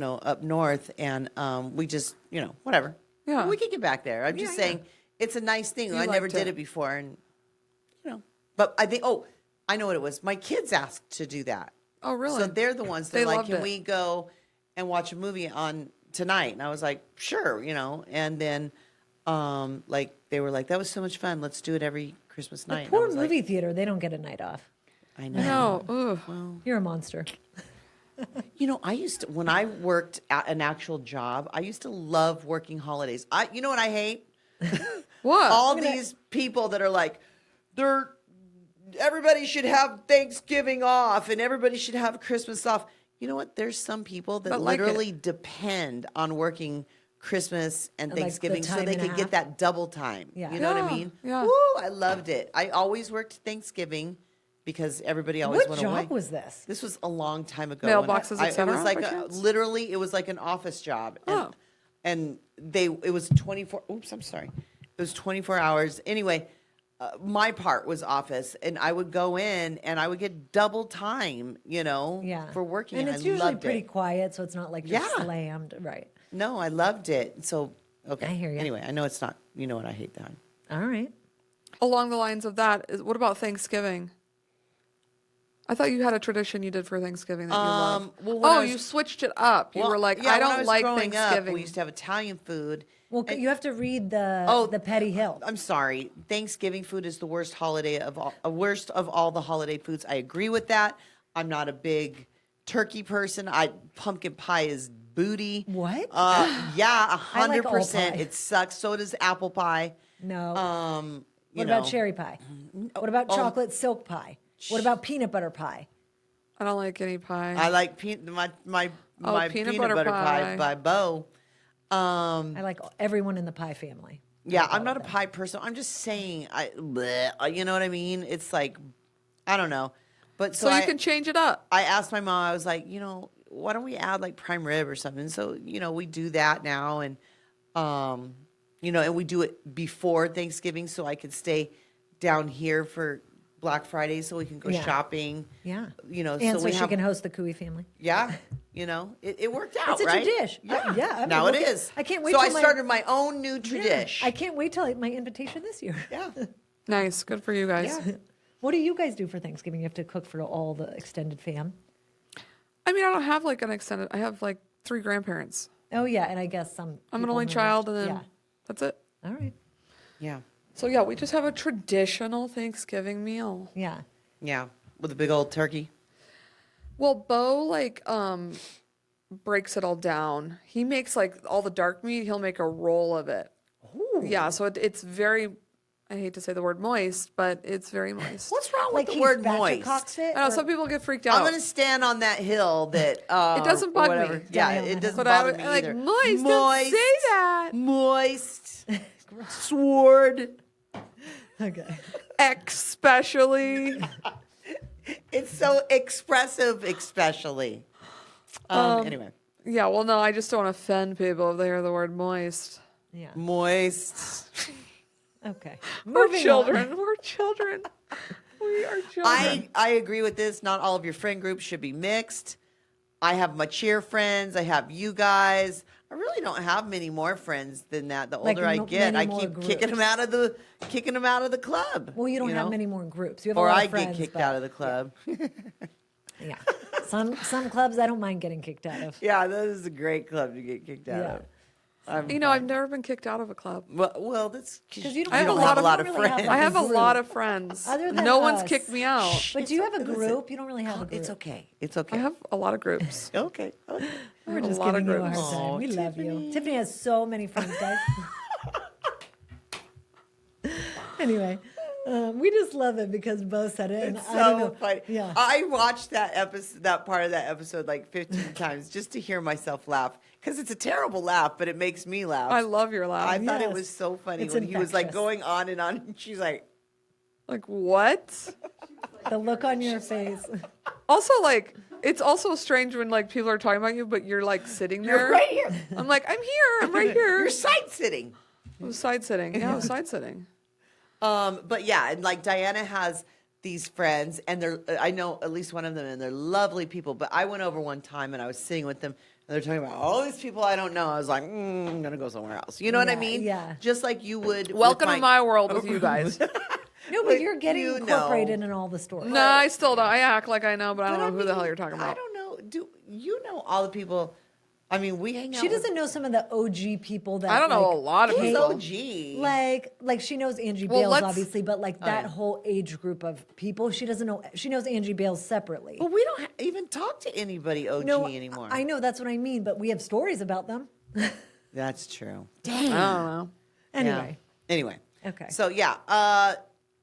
up north, and we just, whatever. Yeah. We could get back there. I'm just saying it's a nice thing. I never liked did it. it before. And, but I think, I know what it was. My kids asked to do that. Oh, really? So they're the ones that They are like, loved can it. we go and watch a movie on tonight? And I was like, sure, and then they were like, that was so much fun. Let's do it every Christmas night. And I Poor was like, movie theater, they don't get a night off. I know. No. Ugh. You're a monster. I used to, when I worked at an actual job, I used to love working holidays. You know what I hate? What? All these people that are like, everybody should have Thanksgiving off and everybody should have Christmas off. You know what? There's some people that But like literally depend on working Christmas and Like the Thanksgiving so time they and a can get half? that double time. Yeah. You know what I Yeah, mean? yeah. Woo, I loved it. I always worked Thanksgiving because everybody always What went job away. was this? This was a long time ago. Mailboxes, and et cetera, It was like by chance? literally, it was like an office job. Oh. And it was 24. Oops, I'm sorry. It was 24 hours. Anyway, my part was office, and I would go in and I would get double time, Yeah. for working. And I it's usually loved pretty it. quiet, so it's not like you're Yeah. slammed. Right. No, I loved it. So, okay. I hear ya. Anyway, I know it's not, you know what, I hate that. All right. Along the lines of that, what about Thanksgiving? I thought you had a tradition you did for Thanksgiving that you love. well, when I was- you switched it up. You were like, yeah, I when don't was like growing Thanksgiving. Up, we used to have Italian food. Well, you have to read the Petty Hill. I'm sorry. Thanksgiving food is the worst worst of all the holiday foods. I agree with that. I'm not a big turkey person. Pumpkin pie is booty. What? Yeah, I like all 100%. pie. It sucks. So does apple pie. No. You What about know. cherry pie? What about chocolate silk pie? What about peanut butter pie? I don't like any pie. I like my peanut butter pie by Bo. I like everyone in the pie family. Yeah, I'm not a pie person. I'm just saying, you know what I mean? It's like, I don't know. But So you can change it up. I asked my mom, I was like, why don't we add like prime rib or something? So, we do that now. And, and we do it before Thanksgiving so I could stay down here for Black Friday so we can go shopping. Yeah. And so she can host the Cooey family. Yeah. It worked out, It's a right? tradition. Yeah. I mean, Now it is. I can't wait So till I started my own new tradition. I can't wait till my invitation this year. Yeah. Nice. Good for you guys. Yeah. What do you guys do for Thanksgiving? You have to cook for all the extended fam. I mean, I don't have like an extended. I have like 3 grandparents. Oh yeah, and I guess some. I'm an people only moved. child, and then Yeah. that's it. All right. Yeah. So yeah, we just have a traditional Thanksgiving meal. Yeah. Yeah. With a big old turkey. Well, Bo breaks it all down. He makes like all the dark meat. He'll make a roll of it. Ooh. Yeah, so it's very. I hate to say the word moist, but it's very moist. What's wrong Like with the he word batch moist? cocks it. I know or- some people get freaked out. I'm going to stand on that hill that It doesn't or bug whatever. me. Yeah, Down on it the doesn't but bother I me like either. moist. Don't say that. Moist. Sword. Okay. Especially. It's so expressive, especially. Anyway, Yeah. Well, no, I just don't want to offend people if they hear the word moist. Yeah. moist. Okay. We're Moving children. on. We're children. We are children. I agree with this. Not all of your friend groups should be mixed. I have my cheer friends. I have you guys. I really don't have many more friends than that. The Like older I get, I many more keep kicking them out of the club. Well, you don't have know? many more groups. You have a Or lot I of friends, get kicked but- out of the club. Yeah. Some clubs I don't mind getting kicked out of. Yeah, that is a great club to get kicked out Yeah. of. I'm You know, fine. I've never been kicked out of a club. Well, that's 'Cause you don't I have don't a lot have of- a lot of you don't really have friends. like I have a group. lot of friends. Other than No one's us. kicked me out. But do you have a Listen. group? You don't really have a group. It's okay. It's I okay. have a lot of groups. Okay. We're a just lot of giving you a hard groups. time. Aw, We love you. Tiffany. Tiffany has so many friends, guys. Anyway, we just love it because Bo said it. And It's I don't so know. funny. Yeah. I watched that episode, that part of that episode, like 15 times just to hear myself laugh because it's a terrible laugh, but it makes me laugh. I love your laugh. I thought it Yes. was so funny It's when he was like infectious. going on, and she's like, Like what? The look on your face. Also, like it's also strange when like people are talking about you, but you're like sitting there. "You're right here. I'm like, I'm here. I'm right here. You're side sitting." I was side sitting. Yeah, I was side sitting. But yeah, and like Diana has these friends, and I know at least one of them, and they're lovely people. But I went over one time, and I was sitting with them, and they're talking about all these people I don't know. I was like, I'm gonna go somewhere else. You know what I Yeah, mean? yeah. Just like you would. Welcome with to my world with you guys. No, but you're getting you incorporated know. in all the stories. No, I still don't. I act like I know, but I don't But know who the hell mean, you're talking about. I don't know. Do you know all the people? I mean, we hang out. She with- doesn't know some of the OG people that I don't know like, a lot of Who's people. OG? Like she knows Angie Well, Bales, let's- obviously, but like that yeah. whole age group of people, she doesn't know. She knows Angie Bales separately. But we don't even talk to anybody OG no, anymore. I know that's what I mean, but we have stories about them. That's true. I don't know. Anyway, Yeah. Anyway. Okay. So yeah,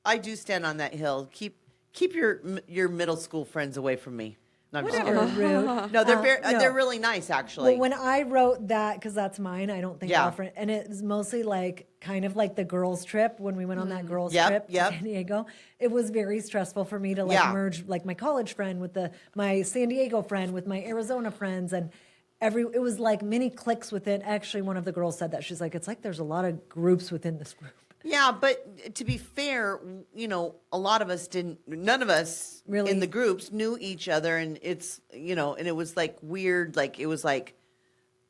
I do stand on that hill. Keep your middle school friends away from me. No, I'm just whatever, kidding. rude. No, they're No. they're really nice actually. Well, when I wrote that, because that's mine, I don't think Yeah. all friend, and it was mostly like kind of like the girls' trip when we went on that girls' Yep, trip yep. to San Diego. It was very stressful for me to like Yeah. merge like my college friend with my San Diego friend with my Arizona friends, and it was like many cliques within. Actually, one of the girls said that she's like, it's like there's a lot of groups within this group. Yeah, but to be fair, a lot of us none of us Really? in the groups knew each other, and it's, and it was like weird, like it was like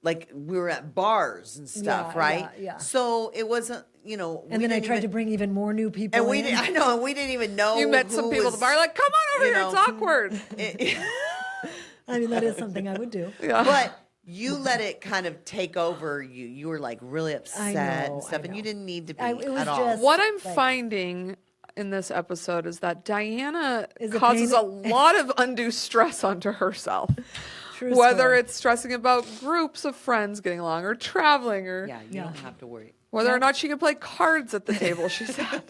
we were at bars and stuff, Yeah, right? yeah, yeah. So it wasn't, And then I tried to bring even more new people. and we in. didn't, I know, and we didn't even know. You met some who people at was- the bar, like, come on over you here. know, It's awkward. I mean, that is something I would do. Yeah. But you let it kind of take over you. You were like really upset know, and stuff, I and you know. didn't need to be It was at all. just- What I'm like- finding in this episode is that Diana Is a causes pain- a lot of undue stress onto herself. True Whether story. it's stressing about groups of friends getting along or traveling or Yeah, you Yeah. don't have to worry. whether or not she can play cards at the table she's at.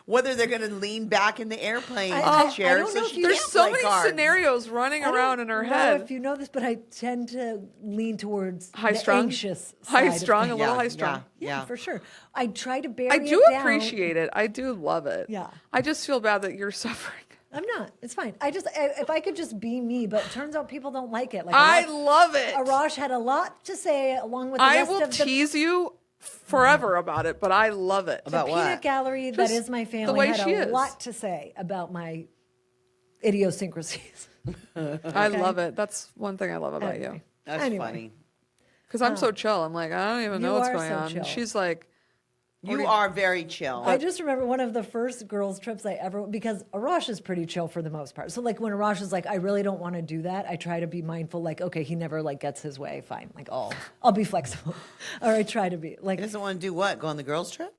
Whether they're going to lean back in the airplane I chair don't know so if she you- There's can't so play many cards. scenarios running I don't around in her know head. if you know this, but I tend to lean towards High the strung? anxious High side of strung, a things. little Yeah, high strung. Yeah, for sure. I try to bury I it do down. appreciate it. I do love it. Yeah. I just feel bad that you're suffering. I'm not. It's fine. If I could just be me, but it turns out people don't like it. Like I love it. Arash had a lot to say along with the I rest will of the tease you forever about it, but I love it. About peanut what? gallery that Just is my the family way had she a is. lot to say about my idiosyncrasies. I love it. That's one thing I love about you. Anyway. That's Anyway. funny. Because I'm so chill. I'm like, I don't even know You what's are going so on. chill. She's like, You are very chill. I just remember one of the first girls' trips I ever, because Arash is pretty chill for the most part. So like when Arash is like, I really don't want to do that, I try to be mindful, like, okay, he never like gets his way, fine. Like, I'll be flexible. Or I try to be. He Like, doesn't want to do what? Go on the girls' trip?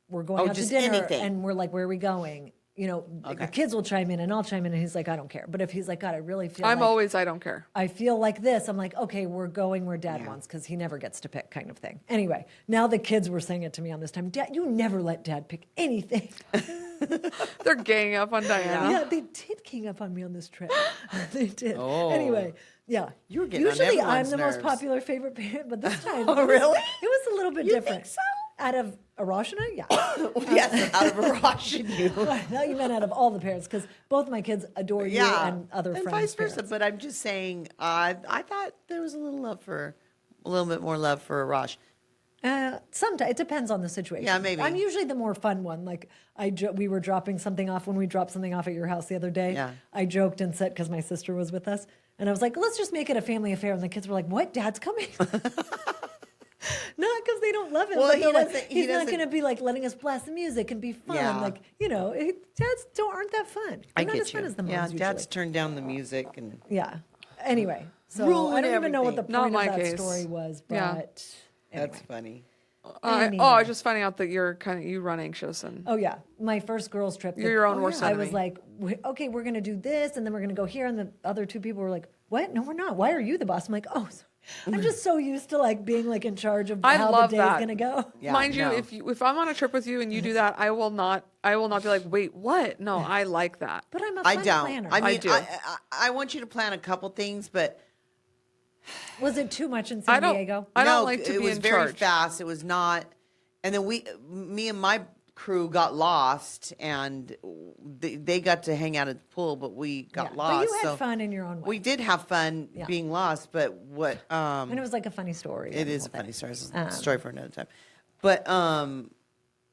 we're going Oh, out to just dinner anything. and we're like, where are we going? You know, the kids will chime in and I'll chime in and he's like, I don't care. But if he's like, God, I really feel I'm like always, I don't care. I feel like this. I'm like, okay, we're going where dad wants because he never gets to pick kind of thing. Anyway, now the kids were saying it to me on this time. Dad, you never let dad pick anything. They're ganging up on Diana. Yeah, they did king up on me on this trip. They did. Oh. Anyway, yeah. You were getting on Usually I'm everyone's the most nerves. popular favorite parent, but this time Oh, really? it was a little bit You different. think so? Out of Arash and I, yeah. Yes, out of a rush and you. Now you meant out of all the parents, because both my kids adore you and other and friends' vice versa. parents. But I'm just saying, I thought there was a little bit more love for Arash. Sometimes it depends on the situation. Yeah, maybe. I'm usually the more fun one. Like we were dropping something off when we dropped something off at your house the other day. Yeah. I joked and said, because my sister was with us, and I was like, let's just make it a family affair. And the kids were like, what? Dad's coming? Not because they don't love him. Well, but he they're like, doesn't- he he's not doesn't- going to be like letting us blast the music and be fun. Yeah. Like, dads aren't that fun. They're I not get as fun you. as the moms Yeah, usually. Dad's turned down the music and Yeah. Anyway, so Ruin I don't even know what the everything. Not point of my that case. story was, but Yeah. anyway. that's funny. I Anyway. was just finding out that you run anxious and Oh yeah, my first girls trip. You're your own worst I was enemy. like, okay, we're gonna do this, and then we're gonna go here, and the other two people were like, what? No, we're not. Why are you the boss? I'm like, oh, sorry. I'm just so used to like being like in charge of I how love the day's that. gonna go. Yeah, mind you, no. if I'm on a trip with you and you do that, I will not be like, wait, what? No, I like that. But I'm a I fun don't. planner. I mean, do. I want you to plan a couple things, but Was it too much in I San don't- Diego? I don't no, like to it be was in very charge. fast. It was not. And then me and my crew got lost, and they got to hang out at the pool, but we got Yeah. lost. But you had so fun in your own way. we did have fun Yeah. being lost, but what? And it was like a funny story. It and is all a funny that. story. It's a story for another time. But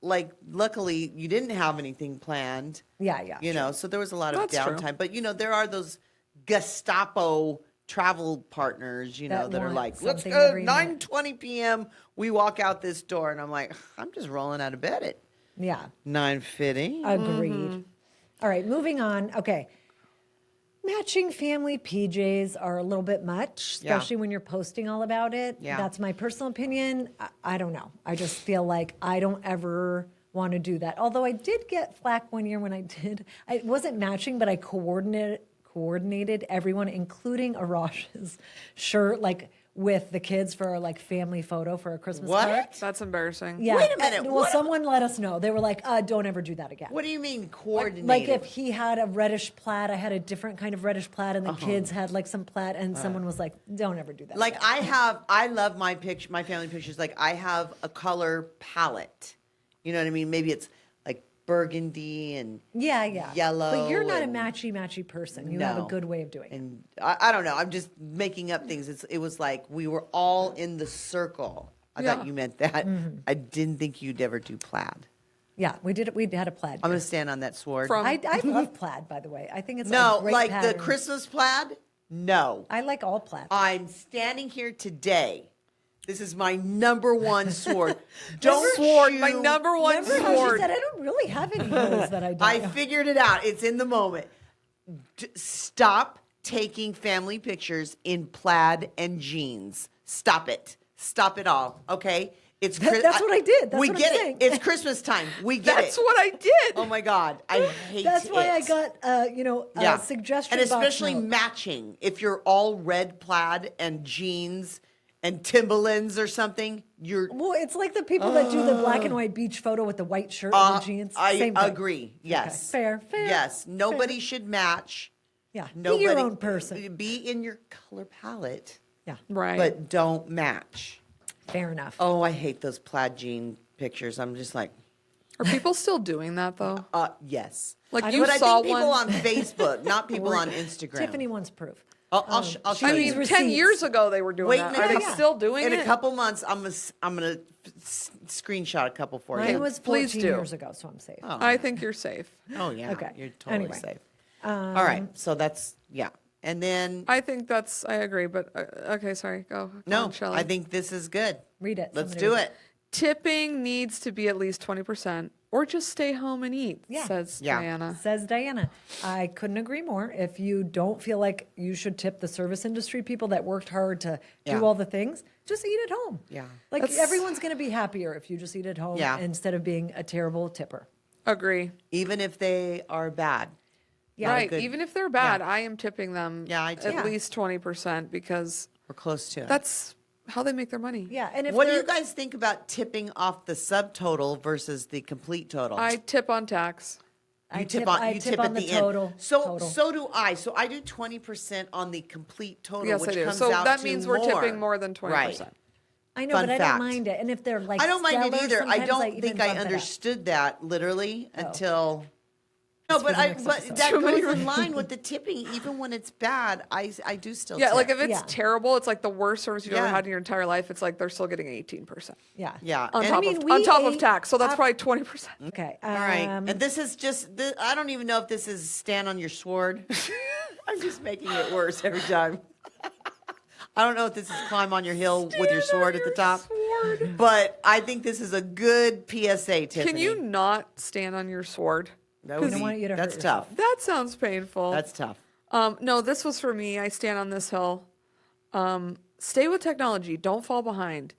like, luckily, you didn't have anything planned. Yeah. You know, so there was a lot of That's true. downtime. But there are those Gestapo travel partners, that are want like, let's something go every minute. 9:20 p.m. We walk out this door, and I'm like, I'm just rolling out of bed at Yeah. 9:50. Agreed. Mm-hmm. All right, moving on. Okay. Matching family PJs are a little bit much, Yeah. especially when you're posting all about it. Yeah. That's my personal opinion. I don't know. I just feel like I don't ever want to do that. Although I did get flack one year when I did. It wasn't matching, but I coordinated everyone, including Arash's shirt, like with the kids for our like family photo for a Christmas What? card. That's embarrassing. Yeah. Wait a minute, Well, what- someone let us know. They were like, don't ever do that again. What do you mean coordinated? Like if he had a reddish plaid, I had a different kind of reddish plaid, and the Uh-huh. kids had like some plaid, and someone was like, "Don't ever do that." Like again." I love my family pictures. Like I have a color palette. You know what I mean? Maybe it's like burgundy and yeah, yellow. But you're not a and- matchy person. You have a No. good way of doing it. And I don't know. I'm just making up things. It was like we were all in the circle. I Yeah. thought you meant that. Mm-hmm. I didn't think you'd ever do plaid. Yeah, we did it. We had a plaid. I'm going to stand on that sword. From- I love plaid, by the way. I think it's no, a great like pattern. the Christmas plaid? No. I like all plaid. I'm standing here today. This is my number one sword. Don't Sword, you, my number one Remember how she sword. said I don't really have any of those that I don't. I figured it out. It's in the moment. Stop taking family pictures in plaid and jeans. Stop it. Stop it all. Okay? It's That's what I did. That's we what I'm get saying. it. It's Christmas time. We get That's it. what I did. Oh my God, I hate it. That's why I got a suggestion and box especially note. matching. If you're all red plaid and jeans and Timberlands or something, you're. Well, it's like the people that do the black and white beach photo with the white shirt and the jeans. I Same thing. agree. Yes. Fair. Yes. Nobody should match. Yeah. Nobody, Be your own person. Be in your color palette, Yeah. Right. but don't match. Fair enough. Oh, I hate those plaid jean pictures. I'm just like, Are people still doing that though? Yes. Like you but I saw think people one. on Facebook, not people on Instagram. Tiffany wants proof. I'll show I you. mean, 10 receipts. years ago they were doing that. Are they still doing in it? a couple months, I'm gonna screenshot a couple for Mine you. was please 14 do. years ago, so I'm safe. I think you're safe. Oh yeah. Okay. You're totally Anyway. safe. All right. So that's and then I think I agree, but okay, sorry. Go no, on, Shelley. I think this is good. Read it. Let's Somebody do read it. Tipping needs to be at least 20% or just stay home and eat, Yeah. says Yeah. Diana. Says Diana. I couldn't agree more. If you don't feel like you should tip the service industry people that worked hard to Yeah. do all the things, just eat at home. Yeah. Like That's- everyone's going to be happier if you just eat at home Yeah. instead of being a terrible tipper. Agree. Even if they are bad. Yeah. Right. good- Even if they're bad, I am tipping them Yeah, I tip. at Yeah. least 20% because We're close to it. that's how they make their money. Yeah. And if What do they're- you guys think about tipping off the subtotal versus the complete total? I tip on tax. I you tip on I you tip tip on at the the total. end. So total. so do I. So I do 20% on the complete total, Yes, which I do. comes So out that to means we're tipping more than 20%. Right. I know, Fun but I fact. don't mind it. And if they're like I don't mind it stellar, either. I sometimes don't even think I bump it up. understood that literally until. No, That's but for the next episode. that Too many goes in line with the tipping. Even when it's bad, I do still. Yeah, tip. like if it's Yeah. terrible, it's like the worst service you've ever Yeah. had in your entire life. It's like they're still getting 18%. Yeah. yeah, On and- top, mean, of, we on top of ate tax. So that's up- probably 20%. Okay. All right, and this is just. I don't even know if this is stand on your sword. I'm just making it worse every time. I don't know if this is climb on your hill with your sword at the top. But I think this is a good PSA, Tiffany. Can you not stand on your sword? That would don't be, want you to hurt that's yourself. tough. That sounds painful. That's tough. No, this was for me. I stand on this hill. Stay with technology. Don't fall behind.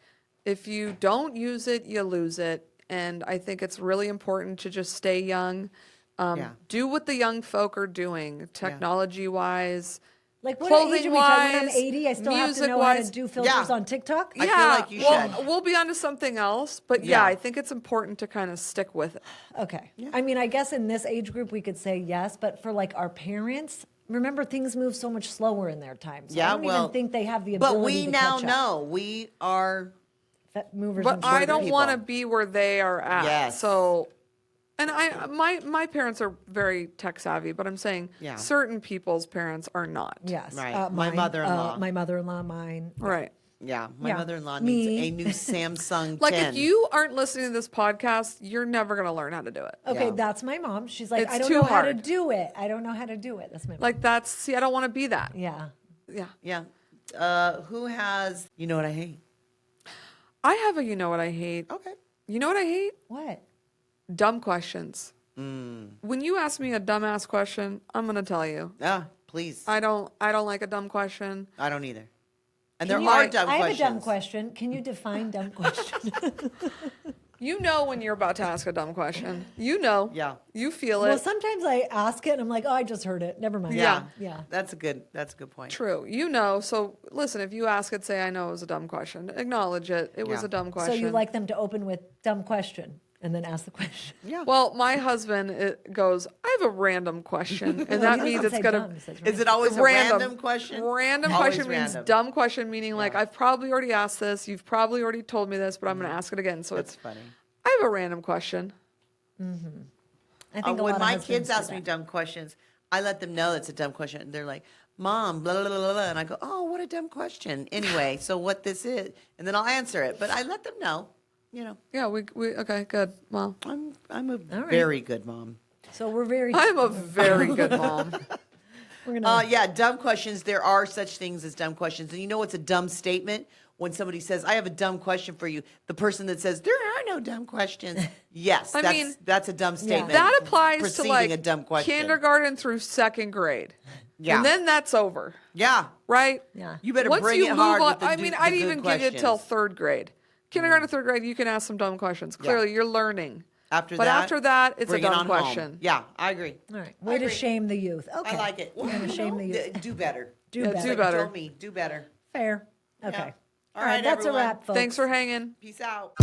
If you don't use it, you lose it. And I think it's really important to just stay young. Yeah. Do what the young folk are doing, technology-wise. Like what age are we talking? When I'm Clothing-wise, 80, I still have to know how to music-wise. do filters Yeah. on TikTok? I feel like you well, should. we'll be onto something else, but Yeah. I think it's important to kind of stick with it. Okay. I mean, I guess in this age group we could say yes, but for like our parents, remember things move so much slower in their time. So I Yeah, don't well, even think they have the ability But we to now catch up. know we are. Movers But and I shakers. don't people. want to be where they are at. Yes. So, and my parents are very tech savvy, but I'm saying Yeah. certain people's parents are not. Yes. Right. Mine, My mother-in-law. my mother-in-law, mine. Right. Yeah, my Yeah. mother-in-law Me. needs a new Samsung Like 10. if you aren't listening to this podcast, you're never going to learn how to do it. Okay, Yeah. that's my mom. She's like, It's I don't too know how to hard. do it. I don't know how to do it. That's my mom. Like see, I don't want to be that. Yeah. Yeah. Yeah. Who has? You know what I hate? I have a you know what I hate. Okay. You know what I hate? What? Dumb questions. When you ask me a dumbass question, I'm going to tell you. Please. I don't like a dumb question. I don't either. And Can there you- are dumb I have questions. a dumb question. Can you define dumb question? You know when you're about to ask a dumb question. You know. Yeah. You feel Well, it. sometimes I ask it and I'm like, oh, I just heard it. Never mind. Yeah. Yeah. That's a good point. True. You know. So listen, if you ask it, say, I know it was a dumb question. Acknowledge it. It was Yeah. a dumb So question. you like them to open with dumb question and then ask the question. Yeah. Well, my husband goes, I have a random question. And that He means doesn't it's say going dumb, he to. says Is it always a random question? Random Always question means random. dumb question, meaning like, I've probably already asked this. You've probably already told me this, but I'm going to ask it again. So That's it's, funny. I have a random question. I think a lot When of my husbands kids do ask me that. dumb questions, I let them know it's a dumb question. And they're like, Mom, blah, blah, blah, blah, blah. And I go, oh, what a dumb question. Anyway, so what this is. And then I'll answer it. But I let them know, Yeah, we okay, good. Well, I'm a right. very good mom. So we're very. I'm a very good mom. We're gonna. Yeah, dumb questions. There are such things as dumb questions. And you know what's a dumb statement? When somebody says, I have a dumb question for you, the person that says, there are no dumb questions. Yes, I mean, that's a dumb statement. That applies to preceding like a dumb question. kindergarten through second grade. Yeah. And then that's over, Yeah. right? Yeah. You better Once bring you it move hard on, with the I do- mean, the I'd good even give you till questions. third grade. Kindergarten, third grade, you can ask some dumb questions. Clearly, you're learning. After But that, after that, it's a bring it dumb on home. question. Yeah, I agree. All right. Way to agree. shame the youth. Okay. I like it. We're gonna shame the youth. Do better. Do Yeah, better. do Like better. you told me, do better. Fair. Okay. Yeah. All right. That's everyone. a wrap, folks. Thanks for hanging. Peace out.